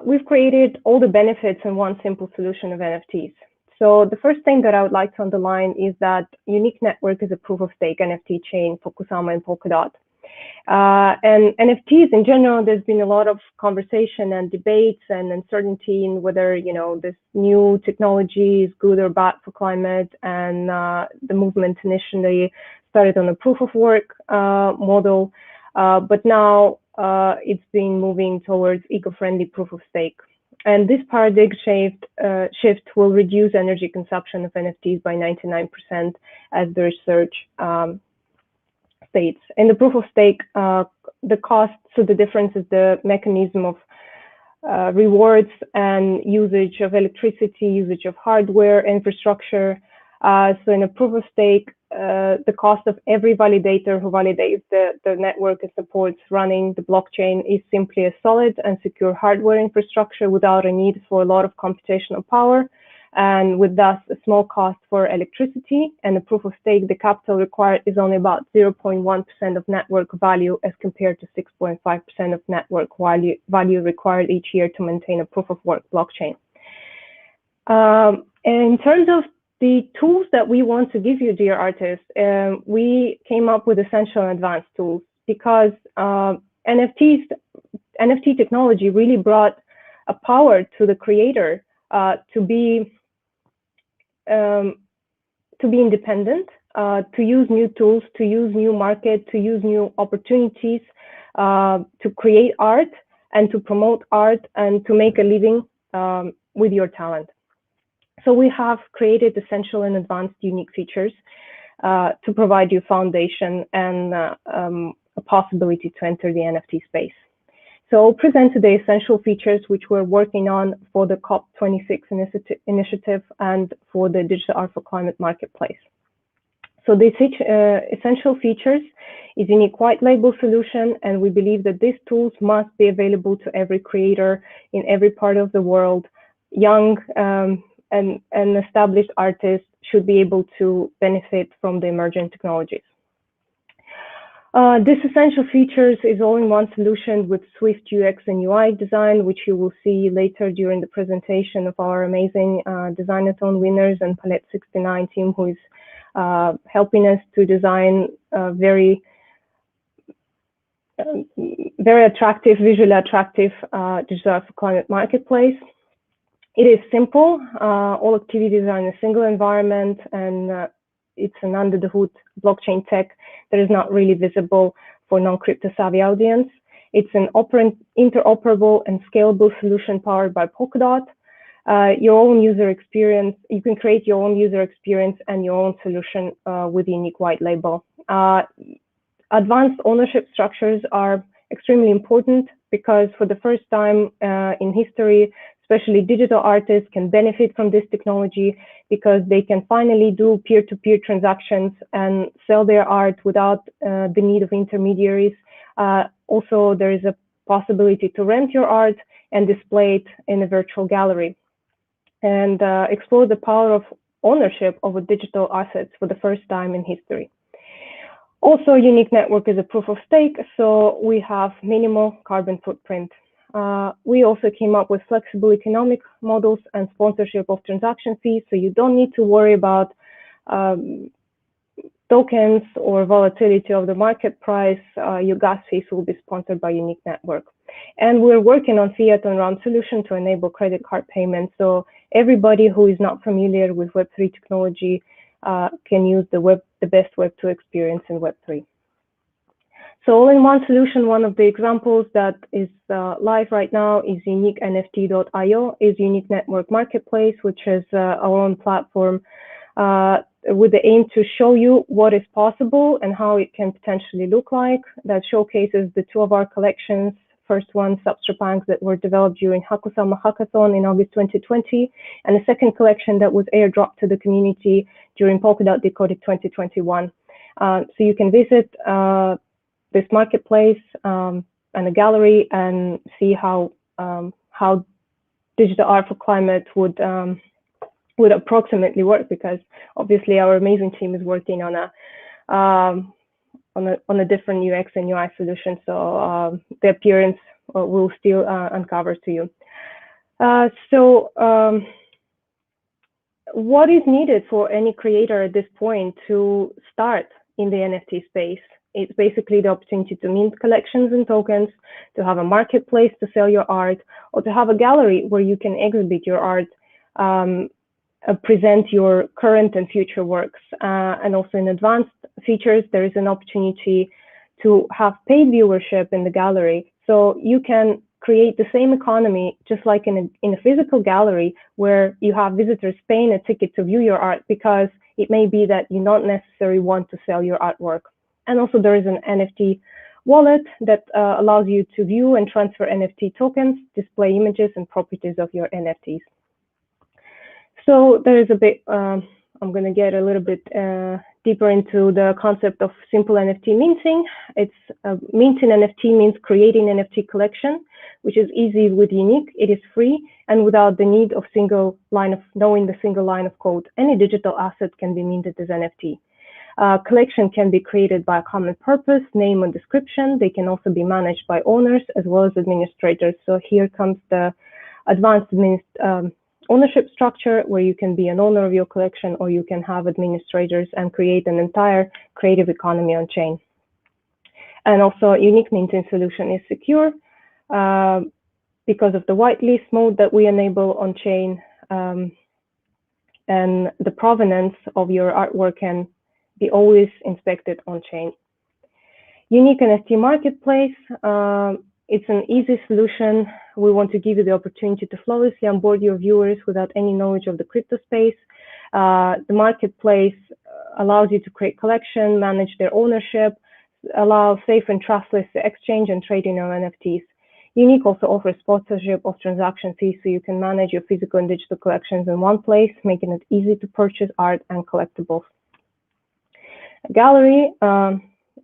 we've created all the benefits in one simple solution of NFTs. So the first thing that I would like to underline is that Unique Network is a proof-of-stake NFT chain for Kusama and Polkadot. And NFTs in general, there's been a lot of conversation and debates and uncertainty in whether, you know, this new technology is good or bad for climate. And the movement initially started on a proof-of-work model, but now it's been moving towards eco-friendly proof-of-stake. And this paradigm shift will reduce energy consumption of NFTs by 99%, as the research states. In the proof-of-stake, the cost, so the difference is the mechanism of rewards and usage of electricity, usage of hardware, infrastructure. So in a proof-of-stake, the cost of every validator who validates the network and supports running the blockchain is simply a solid and secure hardware infrastructure without a need for a lot of computational power, and with thus a small cost for electricity. And the proof-of-stake, the capital required is only about 0.1% of network value, as compared to 6.5% of network value required each year to maintain a proof-of-work blockchain. And in terms of the tools that we want to give you, dear artists, we came up with essential and advanced tools, because NFT technology really brought a power to the creator to be independent, to use new tools, to use new market, to use new opportunities, to create art and to promote art and to make a living with your talent. So we have created essential and advanced unique features to provide you foundation and a possibility to enter the NFT space. So I'll present today essential features which we're working on for the COP26 initiative and for the DigitalArt4Climate marketplace. So these essential features is a unique white label solution, and we believe that these tools must be available to every creator in every part of the world. Young and established artists should be able to benefit from the emerging technologies. This essential features is all-in-one solution with swift UX and UI design, which you will see later during the presentation of our amazing Designathon winners and Palette 69 team, who is helping us to design a very attractive, visually attractive DigitalArt4Climate marketplace. It is simple. All activities are in a single environment, and it's an under-the-hood blockchain tech that is not really visible for non-crypto savvy audience. It's an interoperable and scalable solution powered by Polkadot. your own user experience. You can create your own user experience and your own solution with unique white label. Advanced ownership structures are extremely important because for the first time in history, especially digital artists can benefit from this technology because they can finally do peer-to-peer transactions and sell their art without the need of intermediaries. Also, there is a possibility to rent your art and display it in a virtual gallery and explore the power of ownership over digital assets for the first time in history. Also, unique network is a proof of stake, so we have minimal carbon footprint. We also came up with flexible economic models and sponsorship of transaction fees, so you don't need to worry about tokens or volatility of the market price. Your gas fees will be sponsored by Unique Network. And we're working on fiat on ramp solution to enable credit card payments, so everybody who is not familiar with Web3 technology can use the best Web2 experience in Web3. So all-in-one solution, one of the examples that is live right now is uniquenft.io, is Unique Network Marketplace, which is our own platform with the aim to show you what is possible and how it can potentially look like. That showcases the two of our collections. First one, Substrapanks, that were developed during Hakusama Hackathon in August 2020, and a second collection that was airdropped to the community during Polkadot Decoded 2021. So you can visit this marketplace and a gallery and see how DigitalArt4Climate would approximately work, because obviously our amazing team is working on a different UX and UI solution, so the appearance will still uncover to you. What is needed for any creator at this point to start in the NFT space? It's basically the opportunity to mint collections and tokens, to have a marketplace to sell your art, or to have a gallery where you can exhibit your art, present your current and future works. And also in advanced features, there is an opportunity to have paid viewership in the gallery. So you can create the same economy, just like in a physical gallery, where you have visitors paying a ticket to view your art, because it may be that you don't necessarily want to sell your artwork. And also there is an NFT wallet that allows you to view and transfer NFT tokens, display images and properties of your NFTs. So there is a bit, I'm going to get a little bit deeper into the concept of simple NFT minting. It's minting NFT means creating NFT collection, which is easy with Unique. It is free and without the need of knowing the single line of code. Any digital asset can be minted as NFT. Collection can be created by a common purpose, name and description. They can also be managed by owners as well as administrators. So here comes the advanced ownership structure, where you can be an owner of your collection, or you can have administrators and create an entire creative economy on chain. And also Unique minting solution is secure because of the whitelist mode that we enable on chain, and the provenance of your artwork can be always inspected on chain. Unique NFT Marketplace, it's an easy solution. We want to give you the opportunity to flawlessly onboard your viewers without any knowledge of the crypto space. The marketplace allows you to create collection, manage their ownership, allow safe and trustless exchange and trading of NFTs. Unique also offers sponsorship of transaction fees, so you can manage your physical and digital collections in one place, making it easy to purchase art and collectibles. Gallery,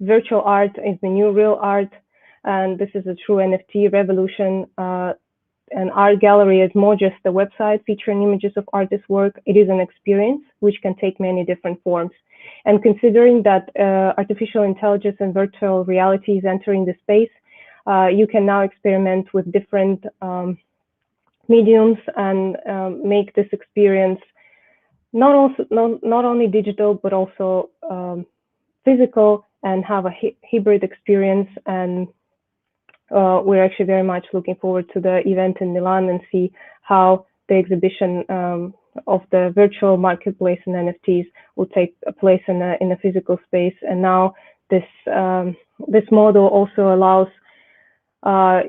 virtual art is the new real art, and this is a true NFT revolution. An art gallery is more just a website featuring images of artists' work. It is an experience which can take many different forms. And considering that artificial intelligence and virtual reality is entering the space, you can now experiment with different mediums and make this experience not only digital, but also physical, and have a hybrid experience. And we're actually very much looking forward to the event in Milan and see how the exhibition of the virtual marketplace and NFTs will take place in a physical space. And now this model also allows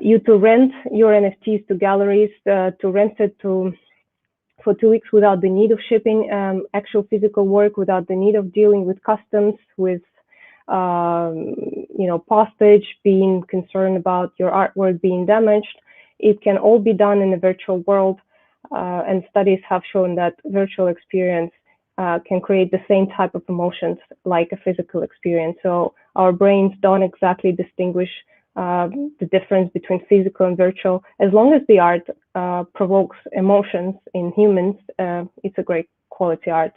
you to rent your NFTs to galleries, to rent it to for 2 weeks without the need of shipping actual physical work, without the need of dealing with customs, with postage, being concerned about your artwork being damaged. It can all be done in a virtual world, and studies have shown that virtual experience can create the same type of emotions like a physical experience. So our brains don't exactly distinguish the difference between physical and virtual. As long as the art provokes emotions in humans, it's a great quality art.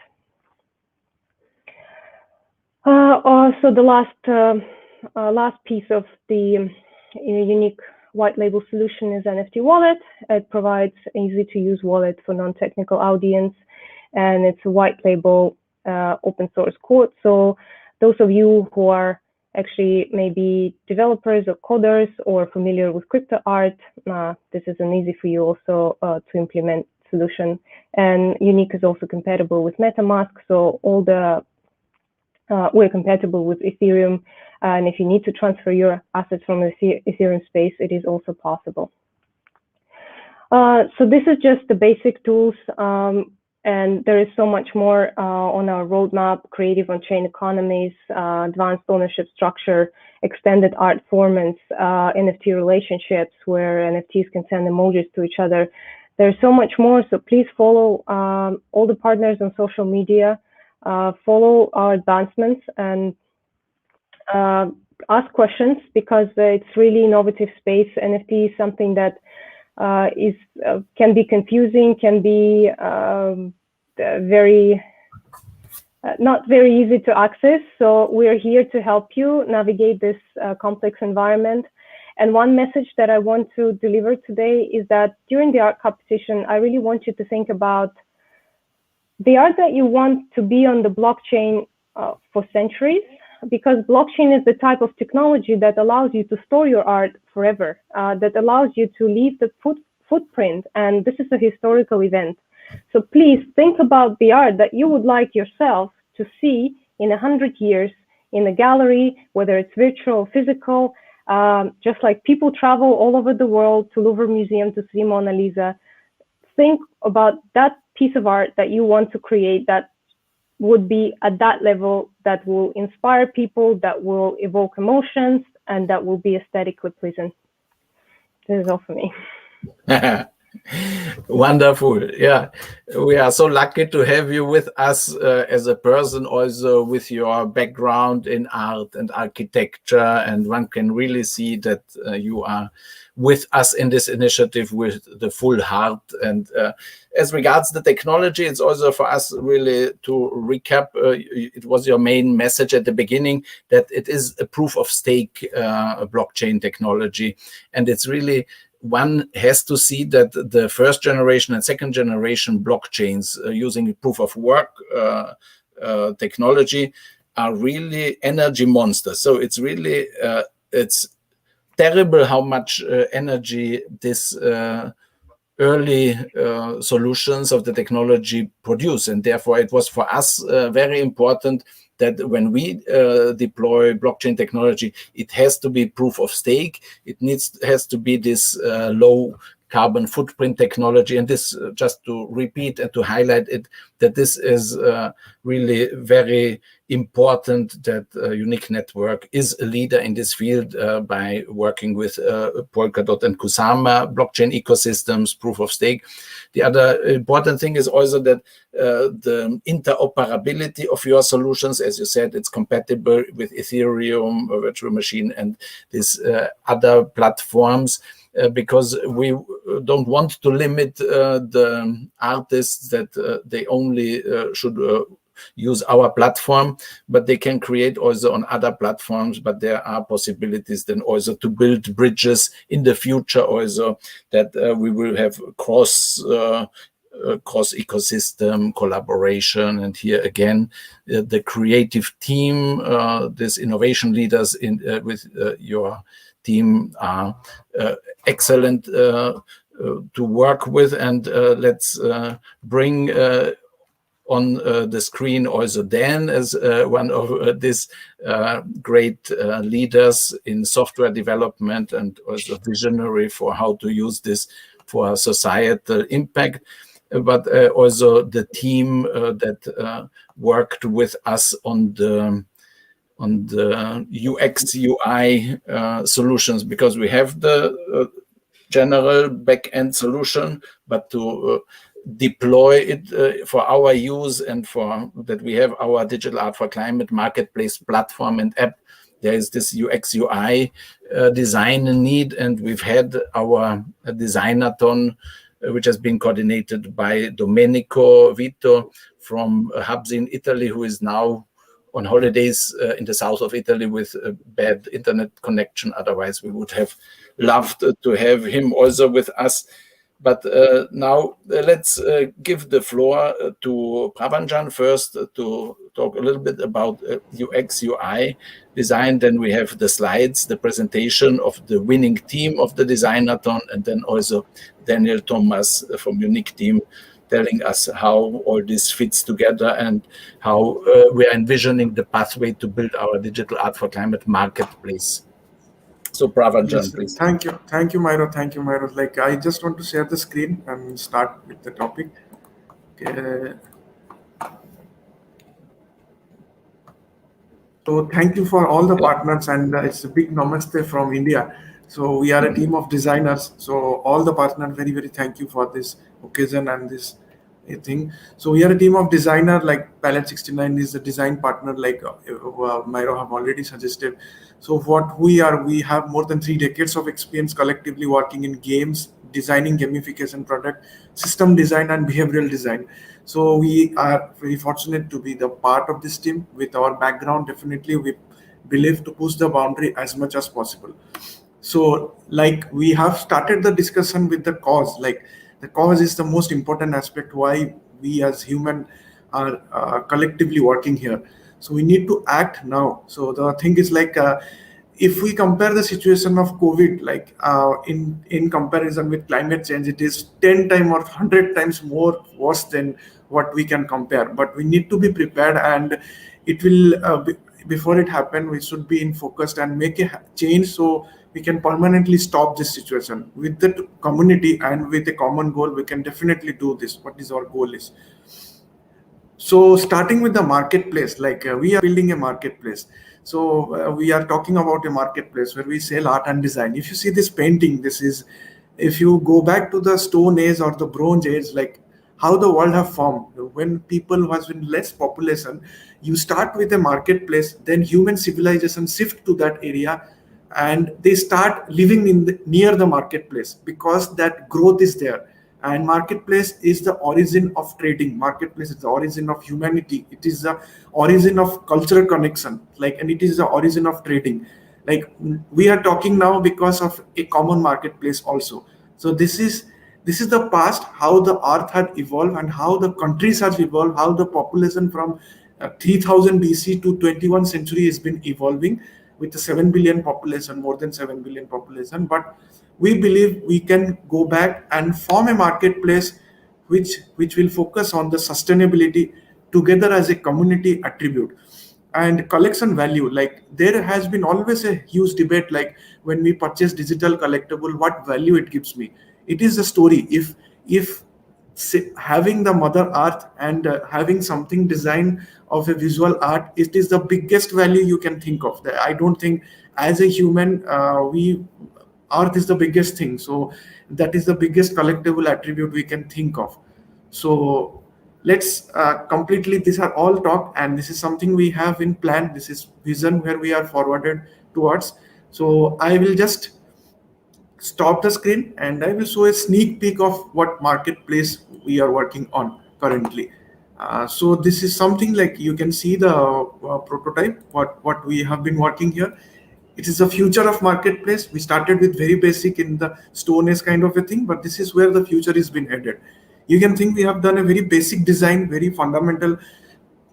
So the last piece of the unique white label solution is Nft Wallet. It provides easy to use wallet for non-technical audience, and it's a white label open source code. So those of you who are actually maybe developers or coders or familiar with crypto art, this is an easy for you also to implement solution. And Unique is also compatible with MetaMask, so all the we're compatible with Ethereum, and if you need to transfer your assets from the Ethereum space, it is also possible. So this is just the basic tools, and there is so much more on our roadmap: creative on-chain economies, advanced ownership structure, extended art formats, NFT relationships where NFTs can send emojis to each other. There's so much more, so please follow all the partners on social media. Follow our advancements and ask questions, because it's really innovative space. NFT is something that can be confusing, can be not very easy to access. So we're here to help you navigate this complex environment. And one message that I want to deliver today is that during the art competition, I really want you to think about the art that you want to be on the blockchain for centuries, because blockchain is the type of technology that allows you to store your art forever, that allows you to leave the footprint, and this is a historical event. So please think about the art that you would like yourself to see in 100 years in a gallery, whether it's virtual or physical, just like people travel all over the world to Louvre Museum to see Mona Lisa. Think about that piece of art that you want to create that would be at that level, that will inspire people, that will evoke emotions, and that will be aesthetically pleasing. This is all for me. Wonderful. Yeah, we are so lucky to have you with us as a person, also with your background in art and architecture, and one can really see that you are with us in this initiative with the full heart. And as regards the technology, it's also for us really to recap, it was your main message at the beginning, that it is a proof of stake blockchain technology. And it's really, one has to see that the first generation and second generation blockchains using proof of work technology are really energy monsters. So it's really, it's terrible how much energy this early solutions of the technology produce. And therefore it was for us very important that when we deploy blockchain technology, it has to be proof of stake. It has to be this low carbon footprint technology. And this, just to repeat and to highlight it, that this is really very important, that Unique Network is a leader in this field by working with Polkadot and Kusama blockchain ecosystems, proof of stake. The other important thing is also that the interoperability of your solutions, as you said, it's compatible with Ethereum, virtual machine, and these other platforms. Because we don't want to limit the artists that they only should use our platform, but they can create also on other platforms. But there are possibilities then also to build bridges in the future also, that we will have cross ecosystem collaboration. And here again, the creative team, these innovation leaders with your team are excellent to work with. And let's bring on the screen also Dan as one of these great leaders in software development, and also visionary for how to use this for societal impact. but also the team that worked with us on the UX UI solutions, because we have the general back-end solution, but to deploy it for our use and for that we have our DigitalArt4Climate marketplace platform and app, there is this UX UI design need, and we've had our designathon, which has been coordinated by Domenico Vito from Hubs in Italy, who is now on holidays in the south of Italy with a bad internet connection. Otherwise, we would have loved to have him also with us. But now let's give the floor to Pravanjan first to talk a little bit about UX UI design. Then we have the slides, the presentation of the winning team of the designathon, and then also Daniel Thomas from Unique Team telling us how all this fits together and how we are envisioning the pathway to build our DigitalArt4Climate marketplace. So Pravanjan, Yes, please. thank you, Myro. Thank you, Myro. Like, I just want to share the screen and start with the topic. Okay. So thank you for all the partners, and it's a big namaste from India. So we are a team of designers. So all the partners, very, very thank you for this occasion and this thing. So we are a team of designer, like Palette 69 is the design partner, like Myro have already suggested. So what we are, we have more than 3 decades of experience collectively working in games, designing gamification product, system design and behavioral design. So we are very fortunate to be the part of this team. With our background, definitely we believe to push the boundary as much as possible. So like we have started the discussion with the cause, like the cause is the most important aspect why we as human are collectively working here. So we need to act now. So the thing is like, if we compare the situation of COVID, like in comparison with climate change, it is 10 times or 100 times more worse than what we can compare. But we need to be prepared, and it will, before it happen, we should be in focused and make a change so we can permanently stop this situation. With the community and with a common goal, we can definitely do this. What is our goal is. So starting with the marketplace, like we are building a marketplace. So we are talking about a marketplace where we sell art and design. If you see this painting, this is, if you go back to the Stone Age or the Bronze Age, like how the world have formed. When people has been less population, you start with a marketplace, then human civilization shift to that area, and they start living in near the marketplace because that growth is there. And marketplace is the origin of trading. Marketplace is the origin of humanity. It is the origin of cultural connection, like, and it is the origin of trading. Like we are talking now because of a common marketplace also. So this is the past, how the earth had evolved and how the countries have evolved, how the population from 3000 BC to 21st century has been evolving with the 7 billion population, more than 7 billion population. But we believe we can go back and form a marketplace which will focus on the sustainability together as a community attribute and collection value. Like there has been always a huge debate, like when we purchase digital collectible, what value it gives me. It is the story. If having the mother earth and having something designed of a visual art, it is the biggest value you can think of. I don't think as a human earth is the biggest thing. So that is the biggest collectible attribute we can think of. So let's completely, these are all talk, and this is something we have in plan. This is vision where we are forwarded towards. So I will just stop the screen and I will show a sneak peek of what marketplace we are working on currently. So this is something like you can see the prototype, what we have been working here. It is the future of marketplace. We started with very basic in the Stone Age kind of a thing, but this is where the future is being headed. You can think we have done a very basic design, very fundamental,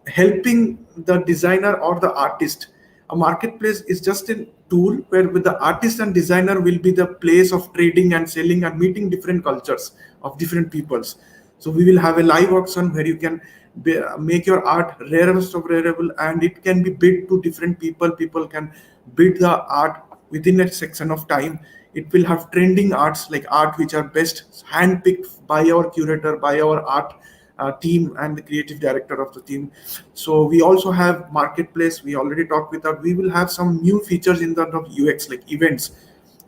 helping the designer or the artist. A marketplace is just a tool where with the artist and designer will be the place of trading and selling and meeting different cultures of different peoples. So we will have a live auction where you can make your art rarest of rareable, and it can be bid to different people. People can bid the art within a section of time, it will have trending arts, like art which are best handpicked by our curator, by our art team and the creative director of the team. So we also have marketplace. We already talked with that. We will have some new features in terms of UX, like events,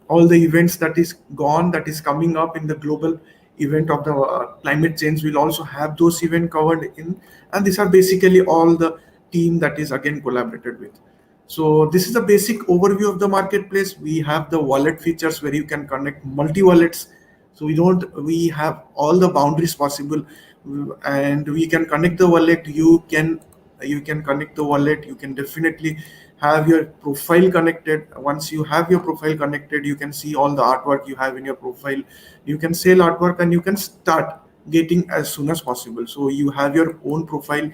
all the events that is gone, that is coming up in the global event of the climate change. Will also have those event covered in, and these are basically all the team that is again collaborated with. So this is a basic overview of the marketplace. We have the wallet features where you can connect multi wallets. So we have all the boundaries possible, and we can connect the wallet. You can connect the wallet. You can definitely have your profile connected. Once you have your profile connected, you can see all the artwork you have in your profile. You can sell artwork, and you can start getting as soon as possible. So you have your own profile.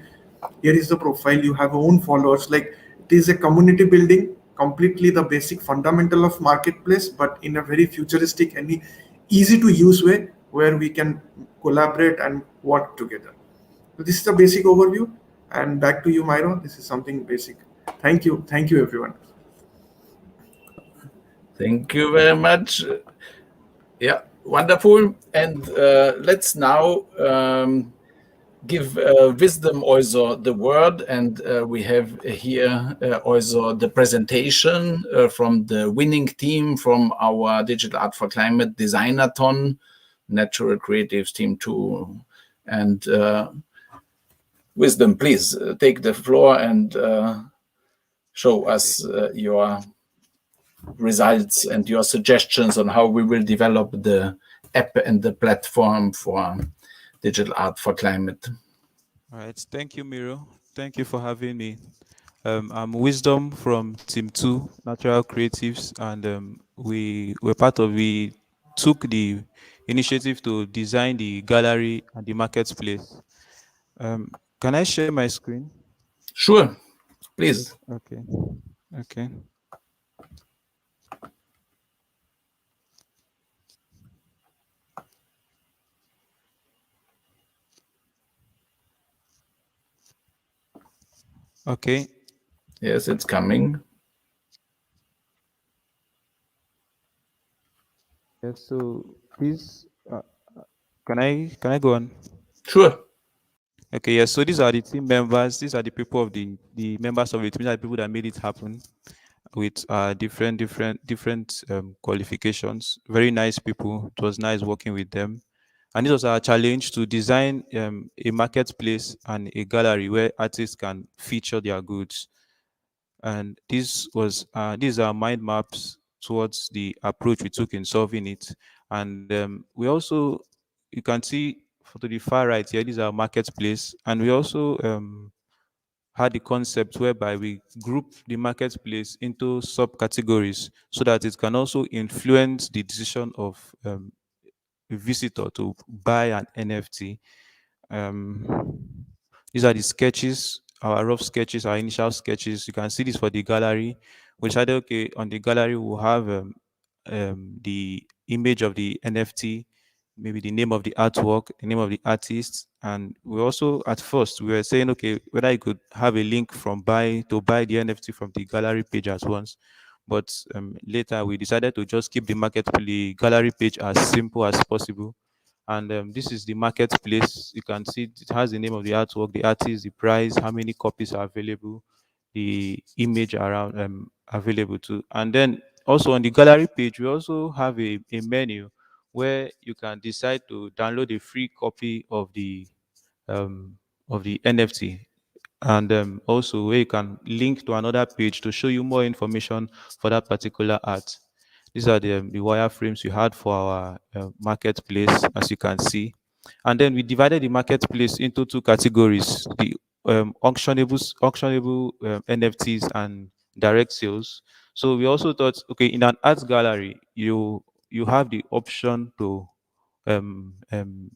Here is the profile. You have own followers. Like, it is a community building, completely the basic fundamental of marketplace, but in a very futuristic and easy to use way, where we can collaborate and work together. So this is a basic overview, and back to you, Myro. This is something basic. Thank you, everyone. Thank you very much. Yeah, wonderful. And let's now give wisdom also the word. And we have here also the presentation from the winning team from our Digital Art for Climate Designathon, Natural Creatives Team 2. And wisdom, please take the floor and show us your results and your suggestions on how we will develop the app and the platform for Digital Art for Climate. All right. Thank you, Miro. Thank you for having me. I'm Wisdom from Team 2, Natural Creatives, and we took the initiative to design the gallery and the marketplace. Can I share my screen? Sure, please. Okay. Okay. Okay. Yes, it's coming. Yes. So please, can I go on? Sure. Okay. Yes. So these are the team members. These are the people of the members of the team. These are the people that made it happen with different qualifications. Very nice people. It was nice working with them. And it was our challenge to design a marketplace and a gallery where artists can feature their goods. And these are mind maps towards the approach we took in solving it. And we also, you can see to the far right here, these are marketplace. And we also had the concept whereby we group the marketplace into subcategories so that it can also influence the decision of a visitor to buy an NFT. These are the sketches, our rough sketches, our initial sketches. You can see this for the gallery. We decided, okay, on the gallery we'll have the image of the NFT, maybe the name of the artwork, the name of the artist, and we also at first we were saying, okay, whether you could have a link from buy the NFT from the gallery page at once. But later we decided to just keep the gallery page as simple as possible. And this is the marketplace. You can see it has the name of the artwork, the artist, the price, how many copies are available, the image around available too. And then also on the gallery page, we also have a menu where you can decide to download a free copy um, of the NFT, and also where you can link to another page to show you more information for that particular art. These are the wireframes we had for our marketplace, as you can see. And then we divided the marketplace into two categories: the auctionable NFTs and direct sales. So we also thought, okay, in an art gallery, you have the option to um, um,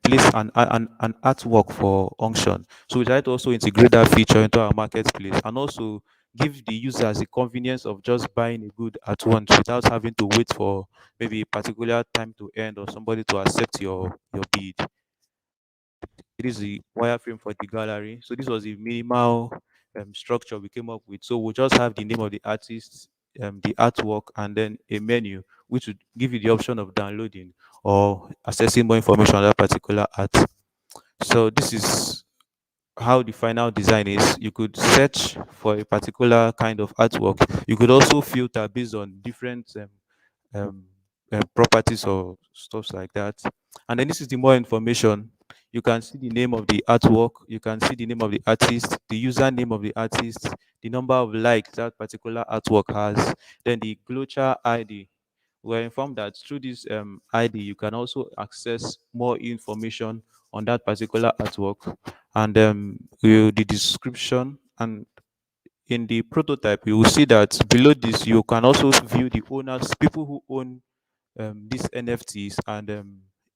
place an artwork for auction. So we try to also integrate that feature into our marketplace and also give the users the convenience of just buying a good at once without having to wait for maybe a particular time to end or somebody to accept your bid. It is the wireframe for the gallery. So this was the minimal structure we came up with. So we'll just have the name of the artist, the artwork, and then a menu which would give you the option of downloading or accessing more information on that particular art. So this is how the final design is. You could search for a particular kind of artwork. You could also filter based on different um, properties or stuff like that. And then this is the more information. You can see the name of the artwork, you can see the name of the artist, the username of the artist, the number of likes that particular artwork has, then the Glocha ID. We're informed that through this ID, you can also access more information on that particular artwork, and the description. And in the prototype, you will see that below this, you can also view the owners, people who own these NFTs, and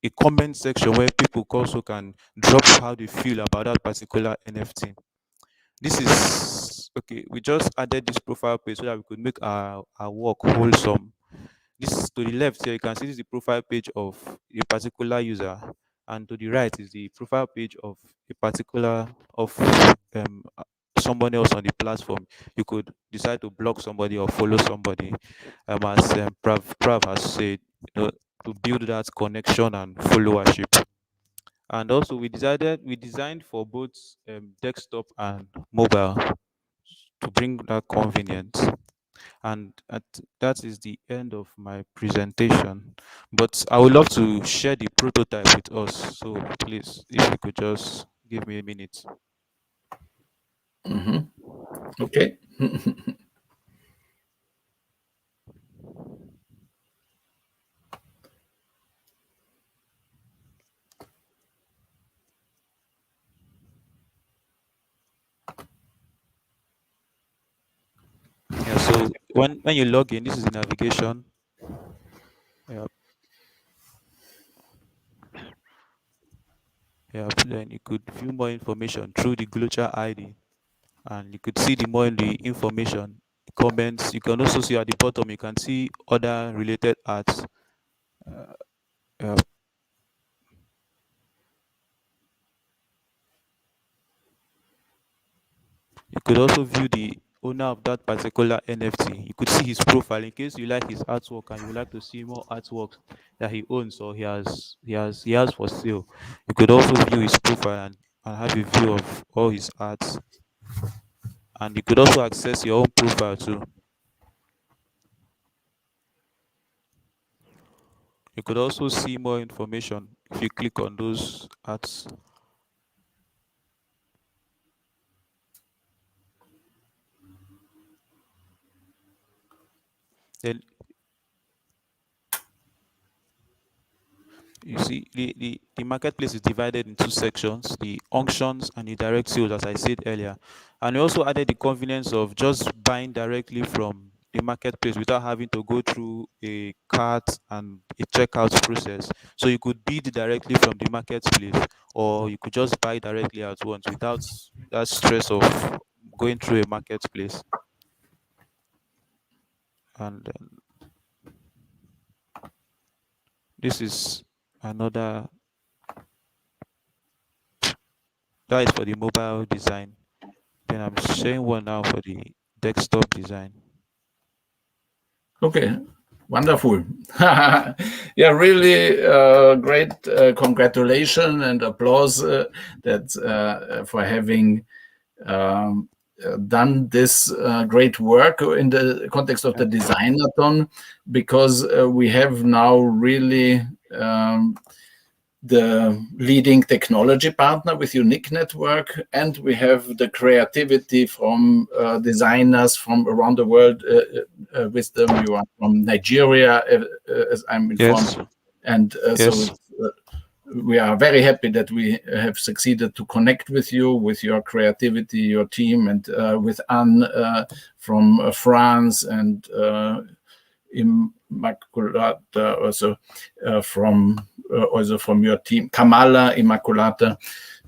a comment section where people also can drop how they feel about that particular NFT. This is okay. We just added this profile page so that we could make our work wholesome. This to the left here, you can see this is the profile page of a particular user, and to the right is the profile page of a particular of um, uh, someone else on the platform. You could decide to block somebody or follow somebody, as Prav has said, to build that connection and followership. And also, we designed for both desktop and mobile to bring that convenience. And that is the end of my presentation, but I would love to share the prototype with us. So please, if you could just give me a minute. Okay. Yeah, so when you log in, this is the navigation. Yeah, yeah, then you could view more information through the Glocha ID, and you could see the information, comments. You can also see at the bottom, you can see other related arts. Uh, You could also view the owner of that particular NFT. You could see his profile in case you like his artwork and you would like to see more artworks that he owns or he has for sale. You could also view his profile and have a view of all his arts. And you could also access your own profile too. You could also see more information if you click on those arts. Then you see the marketplace is divided in two sections: the auctions and the direct sales, as I said earlier. And we also added the convenience of just buying directly from the marketplace without having to go through a cart and a checkout process. So you could bid directly from the marketplace, or you could just buy directly at once without that stress of going through a marketplace. And this is another, that is for the mobile design. Then I'm sharing one now for the desktop design. Okay, wonderful. Yeah, really great. Congratulations and applause for having done this great work in the context of the Designathon, because we have now really the leading technology partner with Unique Network, and we have the creativity from designers from around the world. With them, you are from Nigeria, as I'm informed, Yes. and Yes. so we are very happy that we have succeeded to connect with you, with your creativity, your team, and with Anne from France, and Immaculata also from your team, Kamala, Immaculata,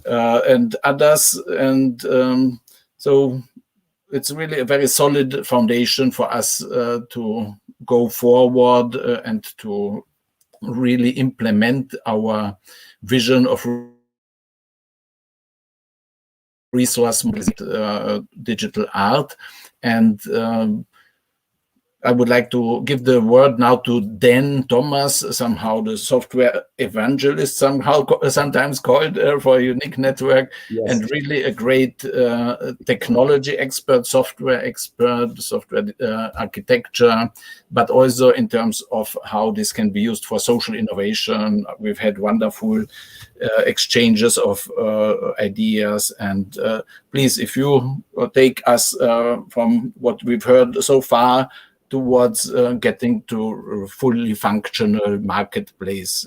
and others. And so it's really a very solid foundation for us to go forward and to really implement our vision of resource digital art. And I would like to give the word now to Dan Thomas, somehow the software evangelist, sometimes called for a unique network, Yes. and really a great technology expert, software architecture, but also in terms of how this can be used for social innovation. We've had wonderful exchanges of ideas, and please, if you take us from what we've heard so far towards getting to a fully functional marketplace.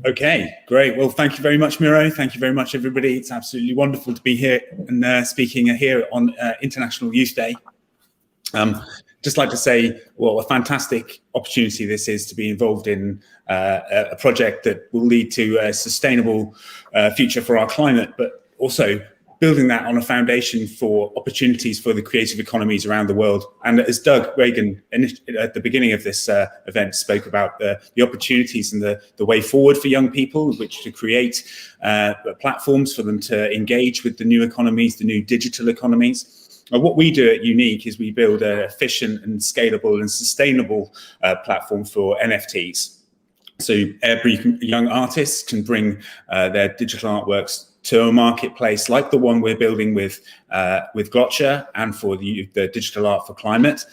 Okay, great. Well, thank you very much, Miro. Thank you very much, everybody. It's absolutely wonderful to be here and speaking here on International Youth Day. Just like to say, well, a fantastic opportunity this is to be involved in a project that will lead to a sustainable future for our climate, but also building that on a foundation for opportunities for the creative economies around the world. And as Doug Reagan at the beginning of this event spoke about the opportunities and the way forward for young people, which to create platforms for them to engage with the new economies, the new digital economies. What we do at Unique is we build an efficient and scalable and sustainable platform for NFTs. So every young artist can bring their digital artworks to a marketplace like the one we're building with Glotcha and for the Digital Art for Climate.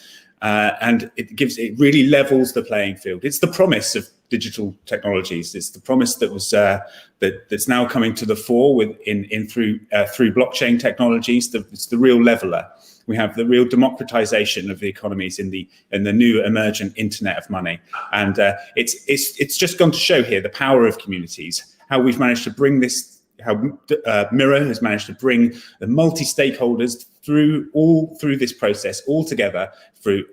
And it really levels the playing field. It's the promise of digital technologies. It's the promise that was that's now coming to the fore through blockchain technologies. It's the real leveler. We have the real democratization of the economies in the new emergent internet of money. And it's just gone to show here the power of communities, how we've managed to bring this, how Miro has managed to bring the multi-stakeholders through this process all together, through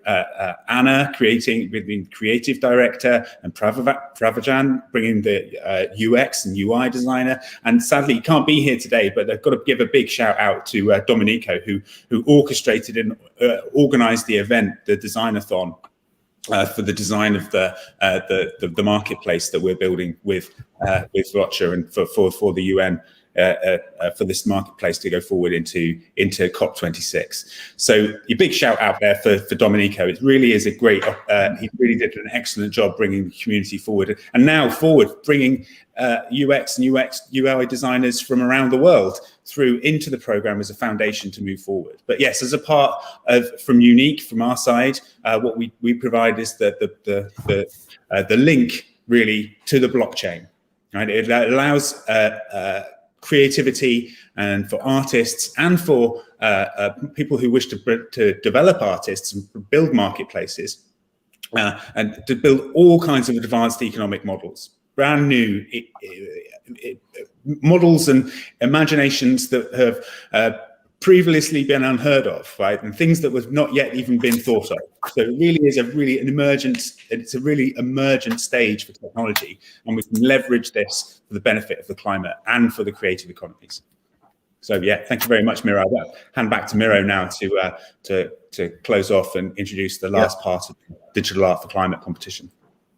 Anna being creative director, and Pravajan bringing the UX and UI designer. And sadly, he can't be here today, but I've got to give a big shout out to Domenico, who orchestrated and organized the event, the Designathon, for the design of the marketplace that we're building with Glotcha and for the UN, for this marketplace to go forward into COP26. So a big shout out there for Domenico. It really is a great, he really did an excellent job bringing the community forward, and now bringing UX and UI designers from around the world through into the program as a foundation to move forward. But yes, as a part of from Unique, from our side, what we provide is the link really to the blockchain. Right, it allows creativity and for artists and for people who wish to develop artists and build marketplaces and to build all kinds of advanced economic models. Brand new models and imaginations that have previously been unheard of, right? And things that was not yet even been thought of. So it really is it's a really emergent stage for technology, and we can leverage this for the benefit of the climate and for the creative economies. So yeah, thank you very much, Miro. I'll hand back to Miro now to close off and introduce the last part of the Digital Art for Climate competition.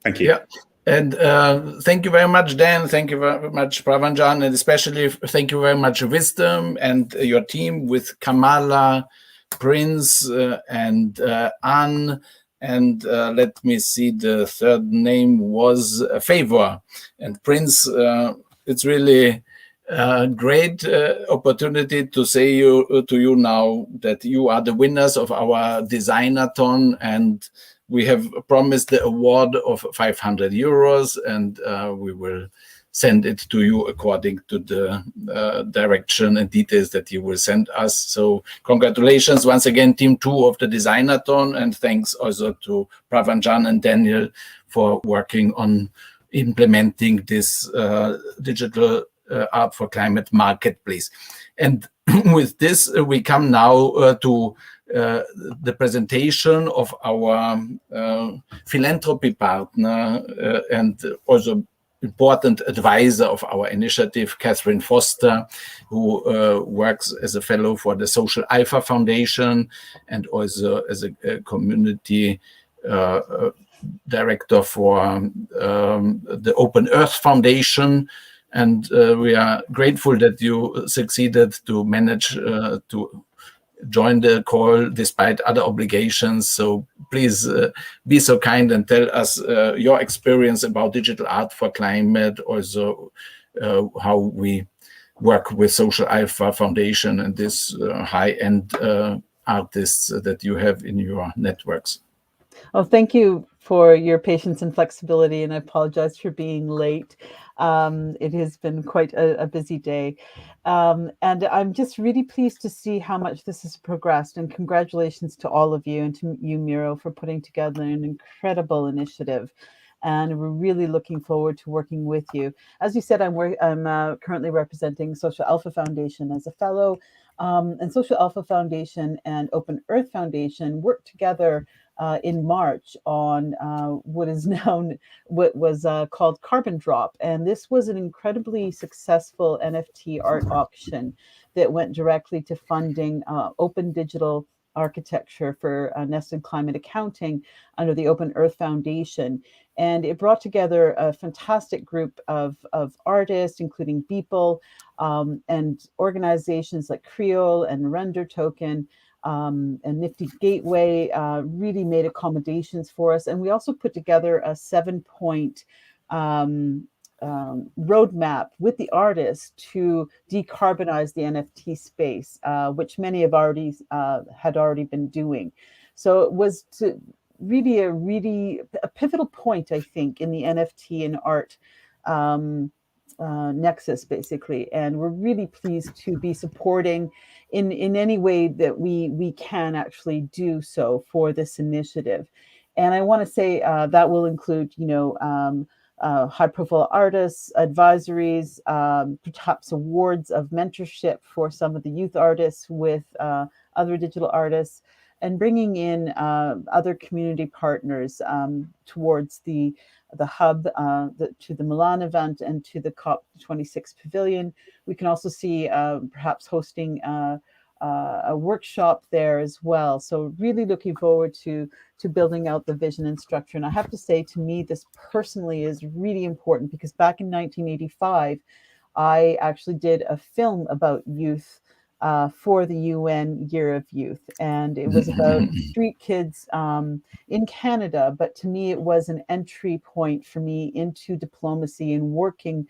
Thank you. Yeah. And thank you very much, Dan. Thank you very much, Pravanjan, and especially thank you very much, Wisdom, and your team with Kamala, Prince, and Anne. And let me see, the third name was Favor. And Prince, it's really a great opportunity to say to you now that you are the winners of our Designathon, and we have promised the award of 500 euros, and we will send it to you according to the direction and details that you will send us. So congratulations once again, Team 2 of the Designathon, and thanks also to Pravanjan and Daniel for working on implementing this Digital Art for Climate marketplace. And with this, we come now to the presentation of our philanthropy partner and also important advisor of our initiative, Catherine Foster, who works as a fellow for the Social Alpha Foundation and also as a community director for the Open Earth Foundation. And we are grateful that you succeeded to manage to join the call despite other obligations. So please be so kind and tell us your experience about Digital Art for Climate, also how we work with Social Alpha Foundation and this high-end artists that you have in your networks. Oh, thank you for your patience and flexibility, and I apologize for being late. It has been quite a busy day. And I'm just really pleased to see how much this has progressed, and congratulations to all of you and to you, Miro, for putting together an incredible initiative. And we're really looking forward to working with you. As you said, I'm currently representing Social Alpha Foundation as a fellow, and Social Alpha Foundation and Open Earth Foundation worked together in March on what was called Carbon Drop. And this was an incredibly successful NFT art auction that went directly to funding open digital architecture for nested climate accounting under the Open Earth Foundation. And it brought together a fantastic group of artists, including Beeple, and organizations like Creole and Render Token, and Nifty Gateway really made accommodations for us. And we also put together a 7-point roadmap with the artists to decarbonize the NFT space, which many have had already been doing. So it was really a pivotal point, I think, in the NFT and art nexus, basically. And we're really pleased to be supporting in any way that we can actually do so for this initiative. And I want to say that will include, high-profile artists, advisories, perhaps awards of mentorship for some of the youth artists with other digital artists, and bringing in other community partners towards the hub, to the Milan event and to the COP26 pavilion. We can also see perhaps hosting a workshop there as well. So really looking forward to building out the vision and structure. And I have to say, to me, this personally is really important, because back in 1985, I actually did a film about youth for the UN Year of Youth. And it was about street kids in Canada. But to me, it was an entry point for me into diplomacy and working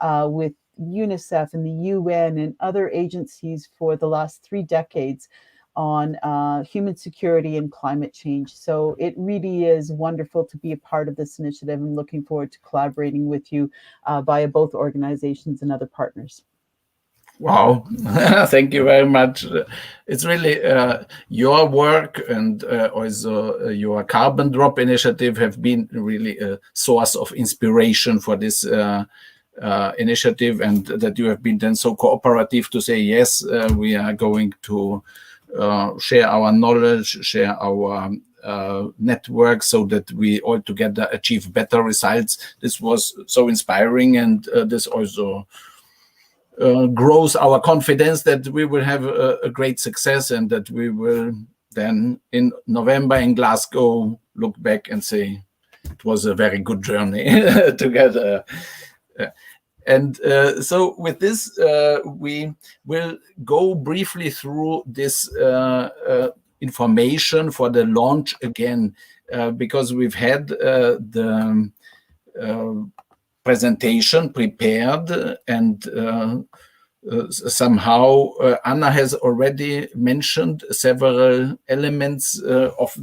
with UNICEF and the UN and other agencies for the last 3 decades on human security and climate change. So it really is wonderful to be a part of this initiative, and looking forward to collaborating with you via both organizations and other partners. Wow, thank you very much. It's really your work and also your Carbon Drop initiative have been really a source of inspiration for this initiative, and that you have been then so cooperative to say, yes, we are going to share our knowledge, share our network, so that we all together achieve better results. This was so inspiring, and this also grows our confidence that we will have a great success, and that we will then in November in Glasgow look back and say it was a very good journey together. And so with this, we will go briefly through this information for the launch again, because we've had the presentation prepared, and somehow Anna has already mentioned several elements of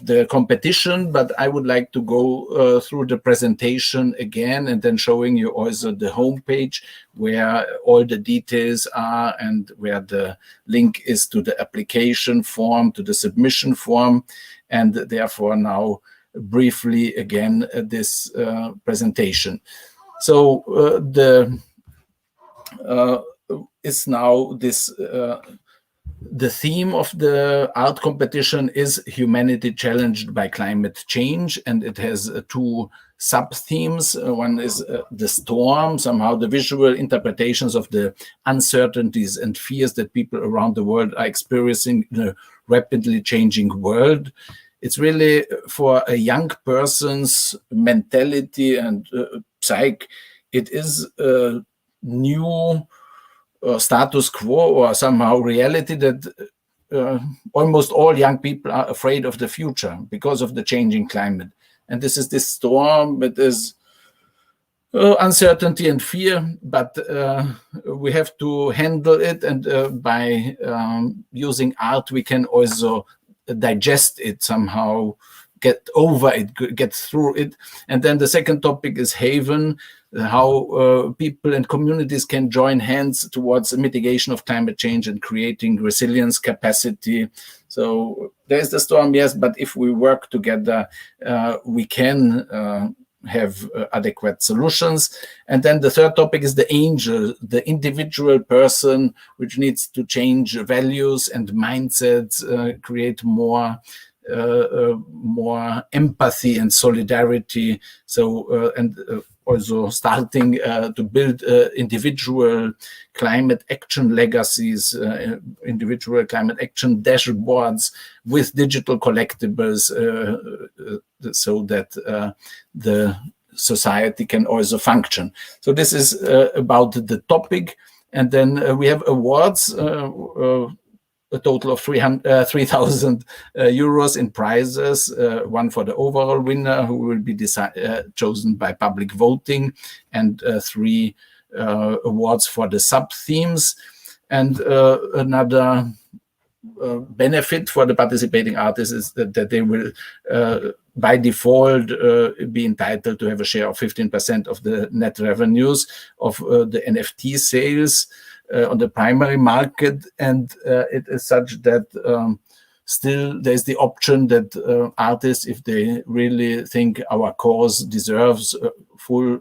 the competition, but I would like to go through the presentation again, and then showing you also the homepage where all the details are, and where the link is to the application form, to the submission form. And therefore now briefly again this presentation. So is now this the theme of the art competition is Humanity Challenged by Climate Change, and it has 2 sub-themes. One is the storm, somehow the visual interpretations of the uncertainties and fears that people around the world are experiencing in a rapidly changing world. It's really for a young person's mentality and psyche. It is a new status quo or somehow reality that almost all young people are afraid of the future because of the changing climate. And this is this storm that is uncertainty and fear, but we have to handle it. And by using art, we can also digest it somehow, get over it, get through it. And then the second topic is Haven, how people and communities can join hands towards the mitigation of climate change and creating resilience capacity. So there's the storm, yes, but if we work together, we can have adequate solutions. And then the third topic is the angel, the individual person, which needs to change values and mindsets, create more empathy and solidarity. So and also starting to build individual climate action legacies, individual climate action dashboards with digital collectibles, so that the society can also function. So this is about the topic. And then we have awards, a total of 3,000 euros in prizes, one for the overall winner who will be chosen by public voting, and 3 awards for the sub-themes. And another benefit for the participating artists is that they will by default be entitled to have a share of 15% of the net revenues of the NFT sales on the primary market. And it is such that still there's the option that artists, if they really think our cause deserves full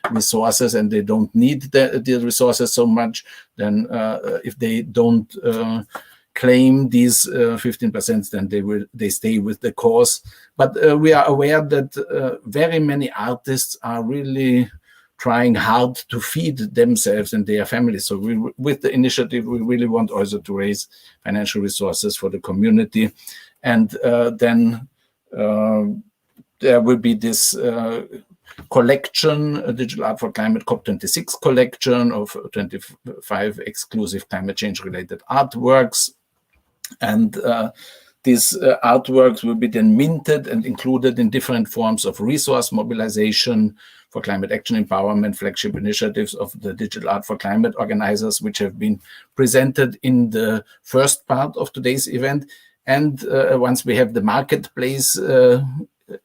resources and they don't need the resources so much, then if they don't claim these 15%, then they stay with the cause. But we are aware that very many artists are really trying hard to feed themselves and their families. So with the initiative, we really want also to raise financial resources for the community. And then there will be this collection, Digital Art for Climate COP26 collection of 25 exclusive climate change related artworks. And these artworks will be then minted and included in different forms of resource mobilization for climate action empowerment flagship initiatives of the Digital Art for Climate organizers, which have been presented in the first part of today's event. And once we have the marketplace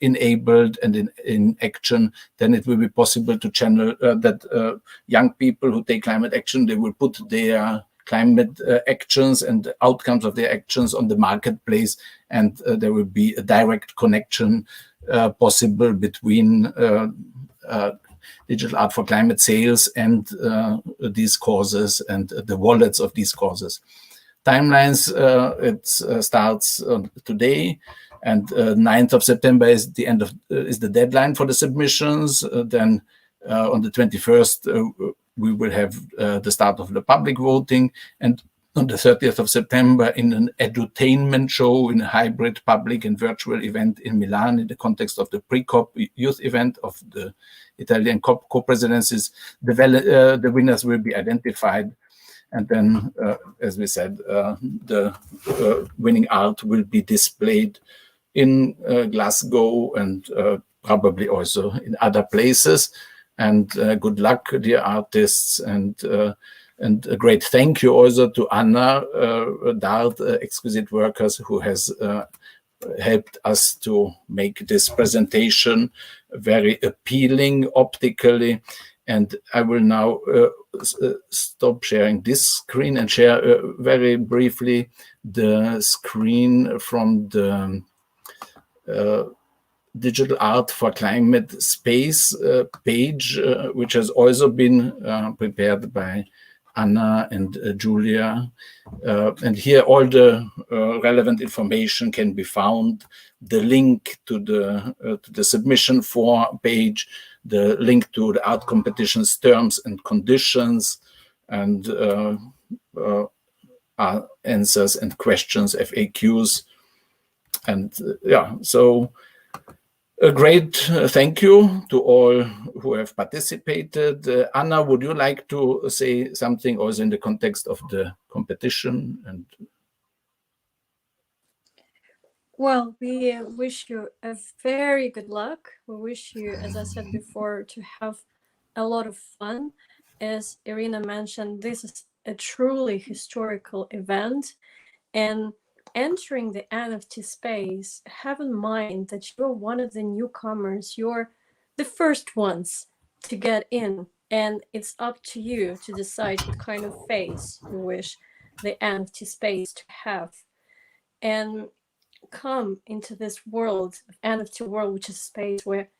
enabled and in action, then it will be possible to channel that young people who take climate action, they will put their climate actions and the outcomes of their actions on the marketplace, and there will be a direct connection possible between Digital Art for Climate sales and these causes and the wallets of these causes. Timelines, it starts today, and 9th of September is the end of is the deadline for the submissions. Then on the 21st, we will have the start of the public voting, and on the 30th of September, in an edutainment show, in a hybrid public and virtual event in Milan, in the context of the pre-COP youth event of the Italian COP co-presidencies, the winners will be identified. And then, as we said, the winning art will be displayed in Glasgow and probably also in other places. And good luck, dear artists, and a great thank you also to Anna Dart, Exquisite Workers, who has helped us to make this presentation very appealing optically. And I will now stop sharing this screen and share very briefly the screen from the Digital Art for Climate space page, which has also been prepared by Anna and Julia. And here all the relevant information can be found. The link to the submission form page, the link to the art competition's terms and conditions, and answers and questions, FAQs. And yeah, so A great thank you to all who have participated. Anna, would you like to say something also in the context of the competition? And Well, we wish you a very good luck. We wish you, as I said before, to have a lot of fun. As Irina mentioned, this is a truly historical event. And entering the NFT space, have in mind that you're one of the newcomers. You're the first ones to get in. And it's up to you to decide what kind of face you wish the NFT space to have. And come into this world, NFT world, which is a space where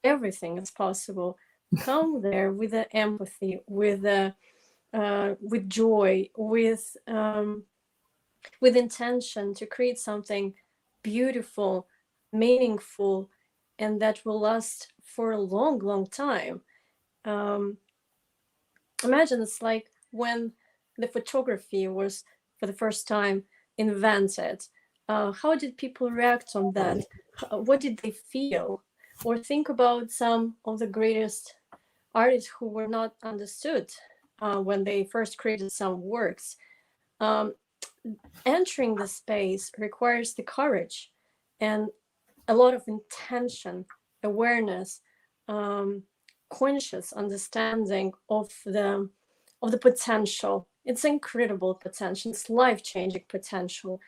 everything is possible. Come there with the empathy, with joy, with intention to create something beautiful, meaningful, and that will last for a long, long time. Imagine it's like when the photography was for the first time invented. How did people react on that? What did they feel? Or think about some of the greatest artists who were not understood when they first created some works. Entering the space requires the courage and a lot of intention, awareness, conscious understanding of the potential. It's incredible potential. It's life-changing potential.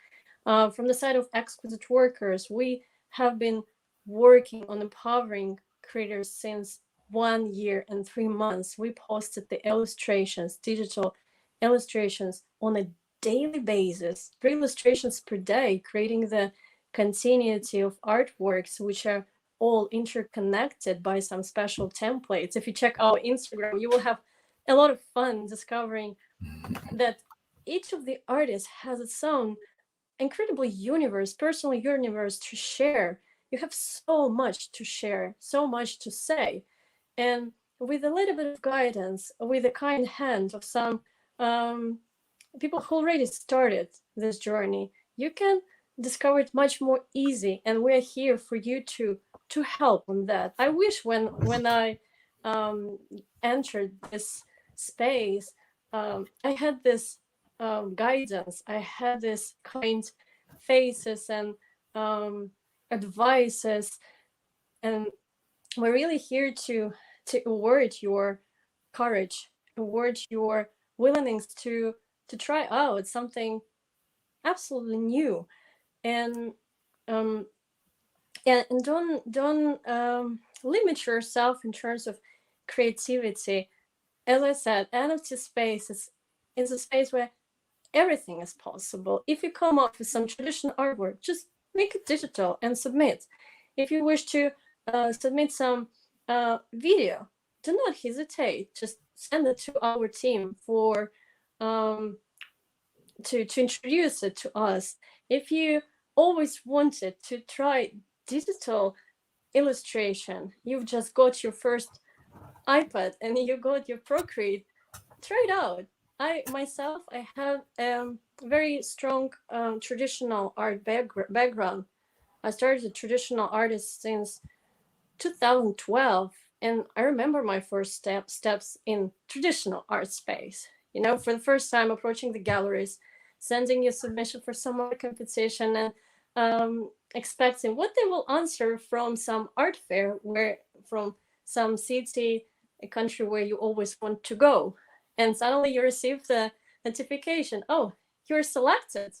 From the side of Exquisite Workers, we have been working on empowering creators since 1 year and 3 months. We posted the illustrations, digital illustrations on a daily basis, 3 illustrations per day, creating the continuity of artworks, which are all interconnected by some special templates. If you check our Instagram, you will have a lot of fun discovering that each of the artists has its own incredible universe, personal universe to share. You have so much to share, so much to say. And with a little bit of guidance, with a kind hand of some people who already started this journey, you can discover it much more easy. And we're here for you to help on that. I wish when I entered this space, I had this guidance. I had this kind faces and advices, and we're really here to award your courage, award your willingness to try out something absolutely new, and and don't limit yourself in terms of creativity. As I said, NFT space is a space where everything is possible. If you come up with some traditional artwork, just make it digital and submit. If you wish to submit some video, do not hesitate. Just send it to our team for to introduce it to us. If you always wanted to try digital illustration, you've just got your first iPad and you got your Procreate, try it out. I myself, I have a very strong traditional art background. I started as a traditional artist since 2012, and I remember my first steps in traditional art space. You know, for the first time approaching the galleries, sending your submission for some art competition, and expecting what they will answer from some art fair, where from some city, a country where you always want to go, and suddenly you receive the notification, oh, you're selected.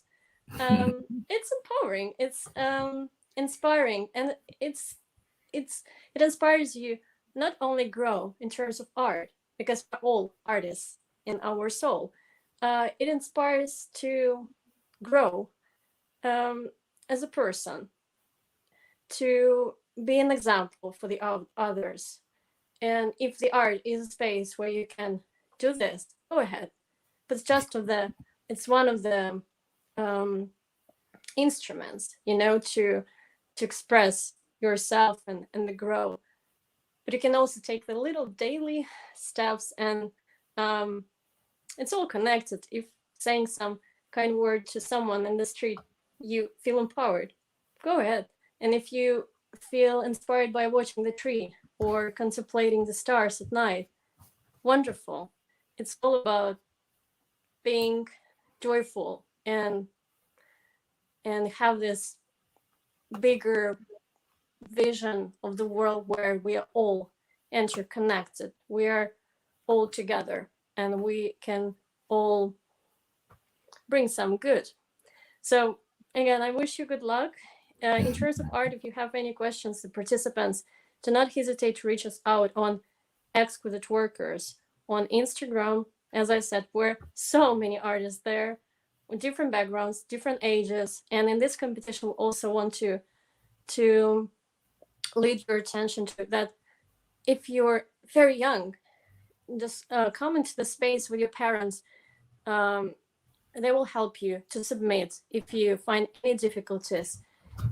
It's empowering, it's inspiring, and it inspires you not only grow in terms of art, because we're all artists in our soul. It inspires to grow as a person, to be an example for the others. And if the art is a space where you can do this, go ahead. But it's one of the instruments, you know, to express yourself and the grow. But you can also take the little daily steps, and it's all connected. If saying some kind word to someone in the street, you feel empowered, go ahead. And if you feel inspired by watching the tree or contemplating the stars at night. Wonderful. It's all about being joyful and have this bigger vision of the world where we are all interconnected. We are all together and we can all bring some good. So again, I wish you good luck. In terms of art, if you have any questions, the participants, do not hesitate to reach us out on Exquisite Workers on Instagram. As I said, we're so many artists there with different backgrounds, different ages. And in this competition, we also want to lead your attention to that. If you're very young, just come into the space with your parents. They will help you to submit if you find any difficulties.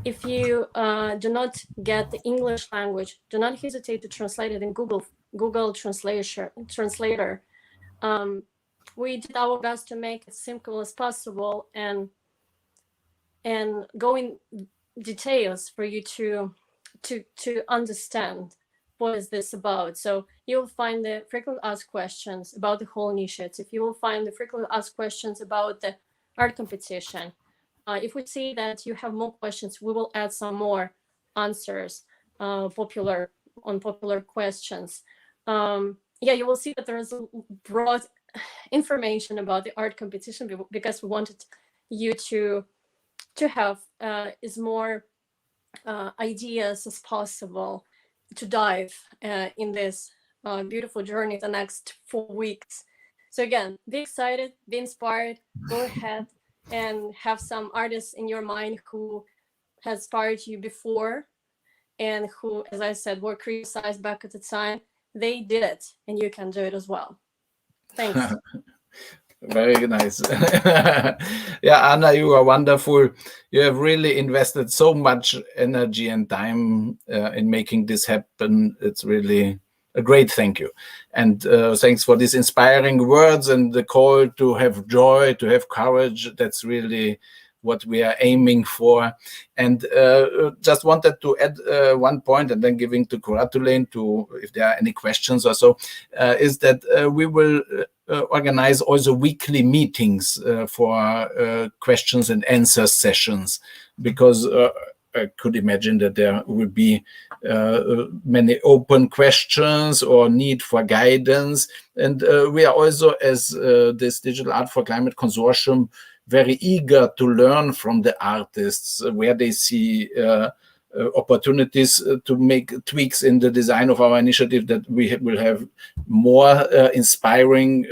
If you do not get the English language, do not hesitate to translate it in Google Translator. We did our best to make it simple as possible and go in details for you to understand what is this about. So you'll find the frequently asked questions about the whole initiative. You will find the frequently asked questions about the art competition. If we see that you have more questions, we will add some more answers popular questions. Yeah, you will see that there is a broad information about the art competition because we wanted you to have as more ideas as possible to dive in this beautiful journey the next 4 weeks. So again, be excited, be inspired, go ahead and have some artists in your mind who has inspired you before and who, as I said, were criticized back at the time. They did it and you can do it as well. Thanks. Very nice. Yeah, Anna, you are wonderful. You have really invested so much energy and time in making this happen. It's really a great thank you. And thanks for these inspiring words and the call to have joy, to have courage. That's really what we are aiming for. And just wanted to add one point and then giving to Kuratulain to if there are any questions or so, is that we will organize also weekly meetings for questions and answers sessions, because I could imagine that there will be many open questions or need for guidance. And we are also, as this Digital Art for Climate Consortium, very eager to learn from the artists where they see opportunities to make tweaks in the design of our initiative, that we will have more inspiring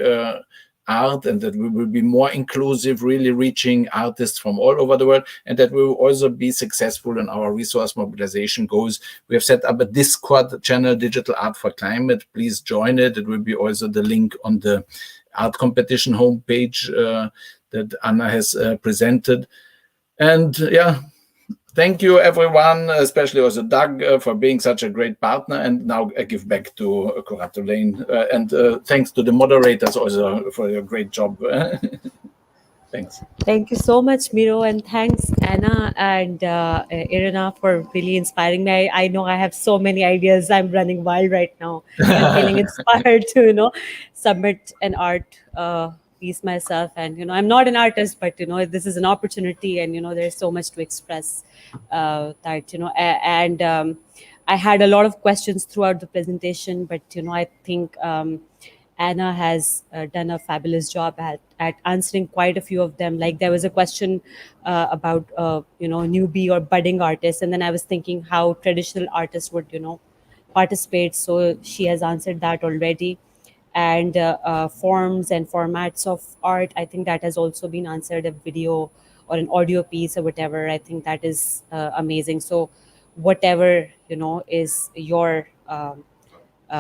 art and that we will be more inclusive, really reaching artists from all over the world, and that we will also be successful in our resource mobilization goals. We have set up a Discord channel, Digital Art for Climate. Please join it. It will be also the link on the art competition homepage that Anna has presented. And yeah, thank you everyone, especially also Doug, for being such a great partner. And now I give back to Kuratulain, and thanks to the moderators also for your great job. Thanks. Thank you so much, Miro, and thanks, Anna and Irina, for really inspiring me. I know I have so many ideas. I'm running wild right now. I'm feeling inspired to, submit an art piece myself. And, I'm not an artist, but, this is an opportunity and, there's so much to express that, and I had a lot of questions throughout the presentation, but, I think Anna has done a fabulous job at answering quite a few of them. Like there was a question about, newbie or budding artists. And then I was thinking how traditional artists would, participate. So she has answered that already. And forms and formats of art, I think that has also been answered, a video or an audio piece or whatever. I think that is amazing. So whatever, is your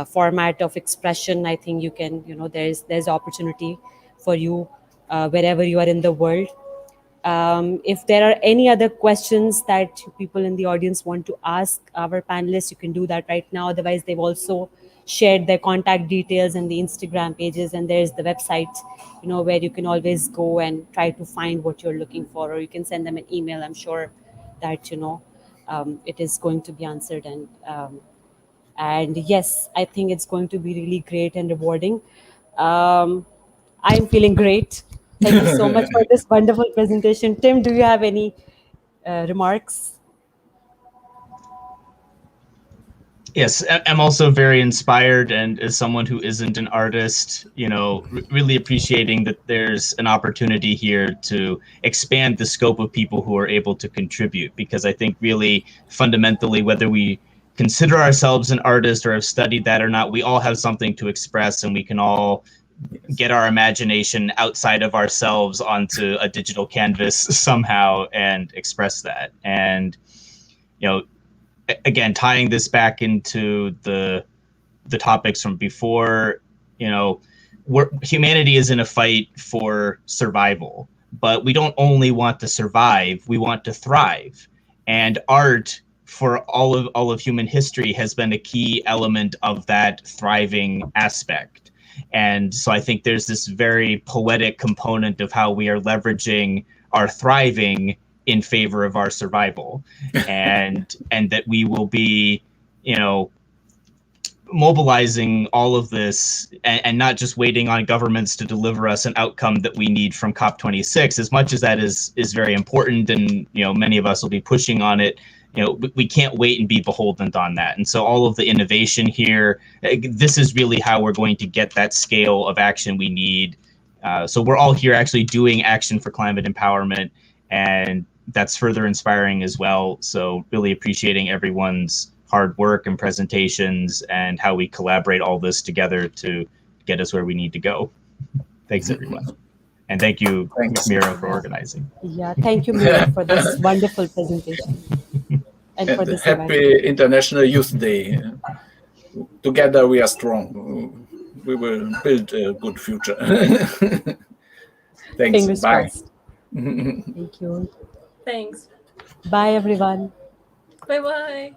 format of expression, I think you can, there's opportunity for you wherever you are in the world. If there are any other questions that people in the audience want to ask our panelists, you can do that right now. Otherwise, they've also shared their contact details and the Instagram pages, and there's the website, where you can always go and try to find what you're looking for, or you can send them an email. I'm sure that, it is going to be answered. And yes, I think it's going to be really great and rewarding. I'm feeling great. Thank you so much for this wonderful presentation. Tim, do you have any remarks? Yes, I'm also very inspired, and as someone who isn't an artist, really appreciating that there's an opportunity here to expand the scope of people who are able to contribute, because I think really fundamentally, whether we consider ourselves an artist or have studied that or not, we all have something to express, and we can all get our imagination outside of ourselves onto a digital canvas somehow and express that. And, again, tying this back into the topics from before, humanity is in a fight for survival, but we don't only want to survive, we want to thrive. And art for all of human history has been a key element of that thriving aspect. And so I think there's this very poetic component of how we are leveraging our thriving in favor of our survival, and that we will be, mobilizing all of this and not just waiting on governments to deliver us an outcome that we need from COP26. As much as that is very important, and many of us will be pushing on it, we can't wait and be beholden on that. And so all of the innovation here, this is really how we're going to get that scale of action we need. So we're all here actually doing action for climate empowerment, and that's further inspiring as well. So really appreciating everyone's hard work and presentations and how we collaborate all this together to get us where we need to go. Thanks, everyone. And thank you, Mira, for organizing. Yeah, thank you, Mira, for this wonderful presentation. And for this happy International Youth Day. Together we are strong. We will build a good future. Thanks. Fingers Bye. crossed. Thank you. Thanks. Bye, everyone. Bye-bye.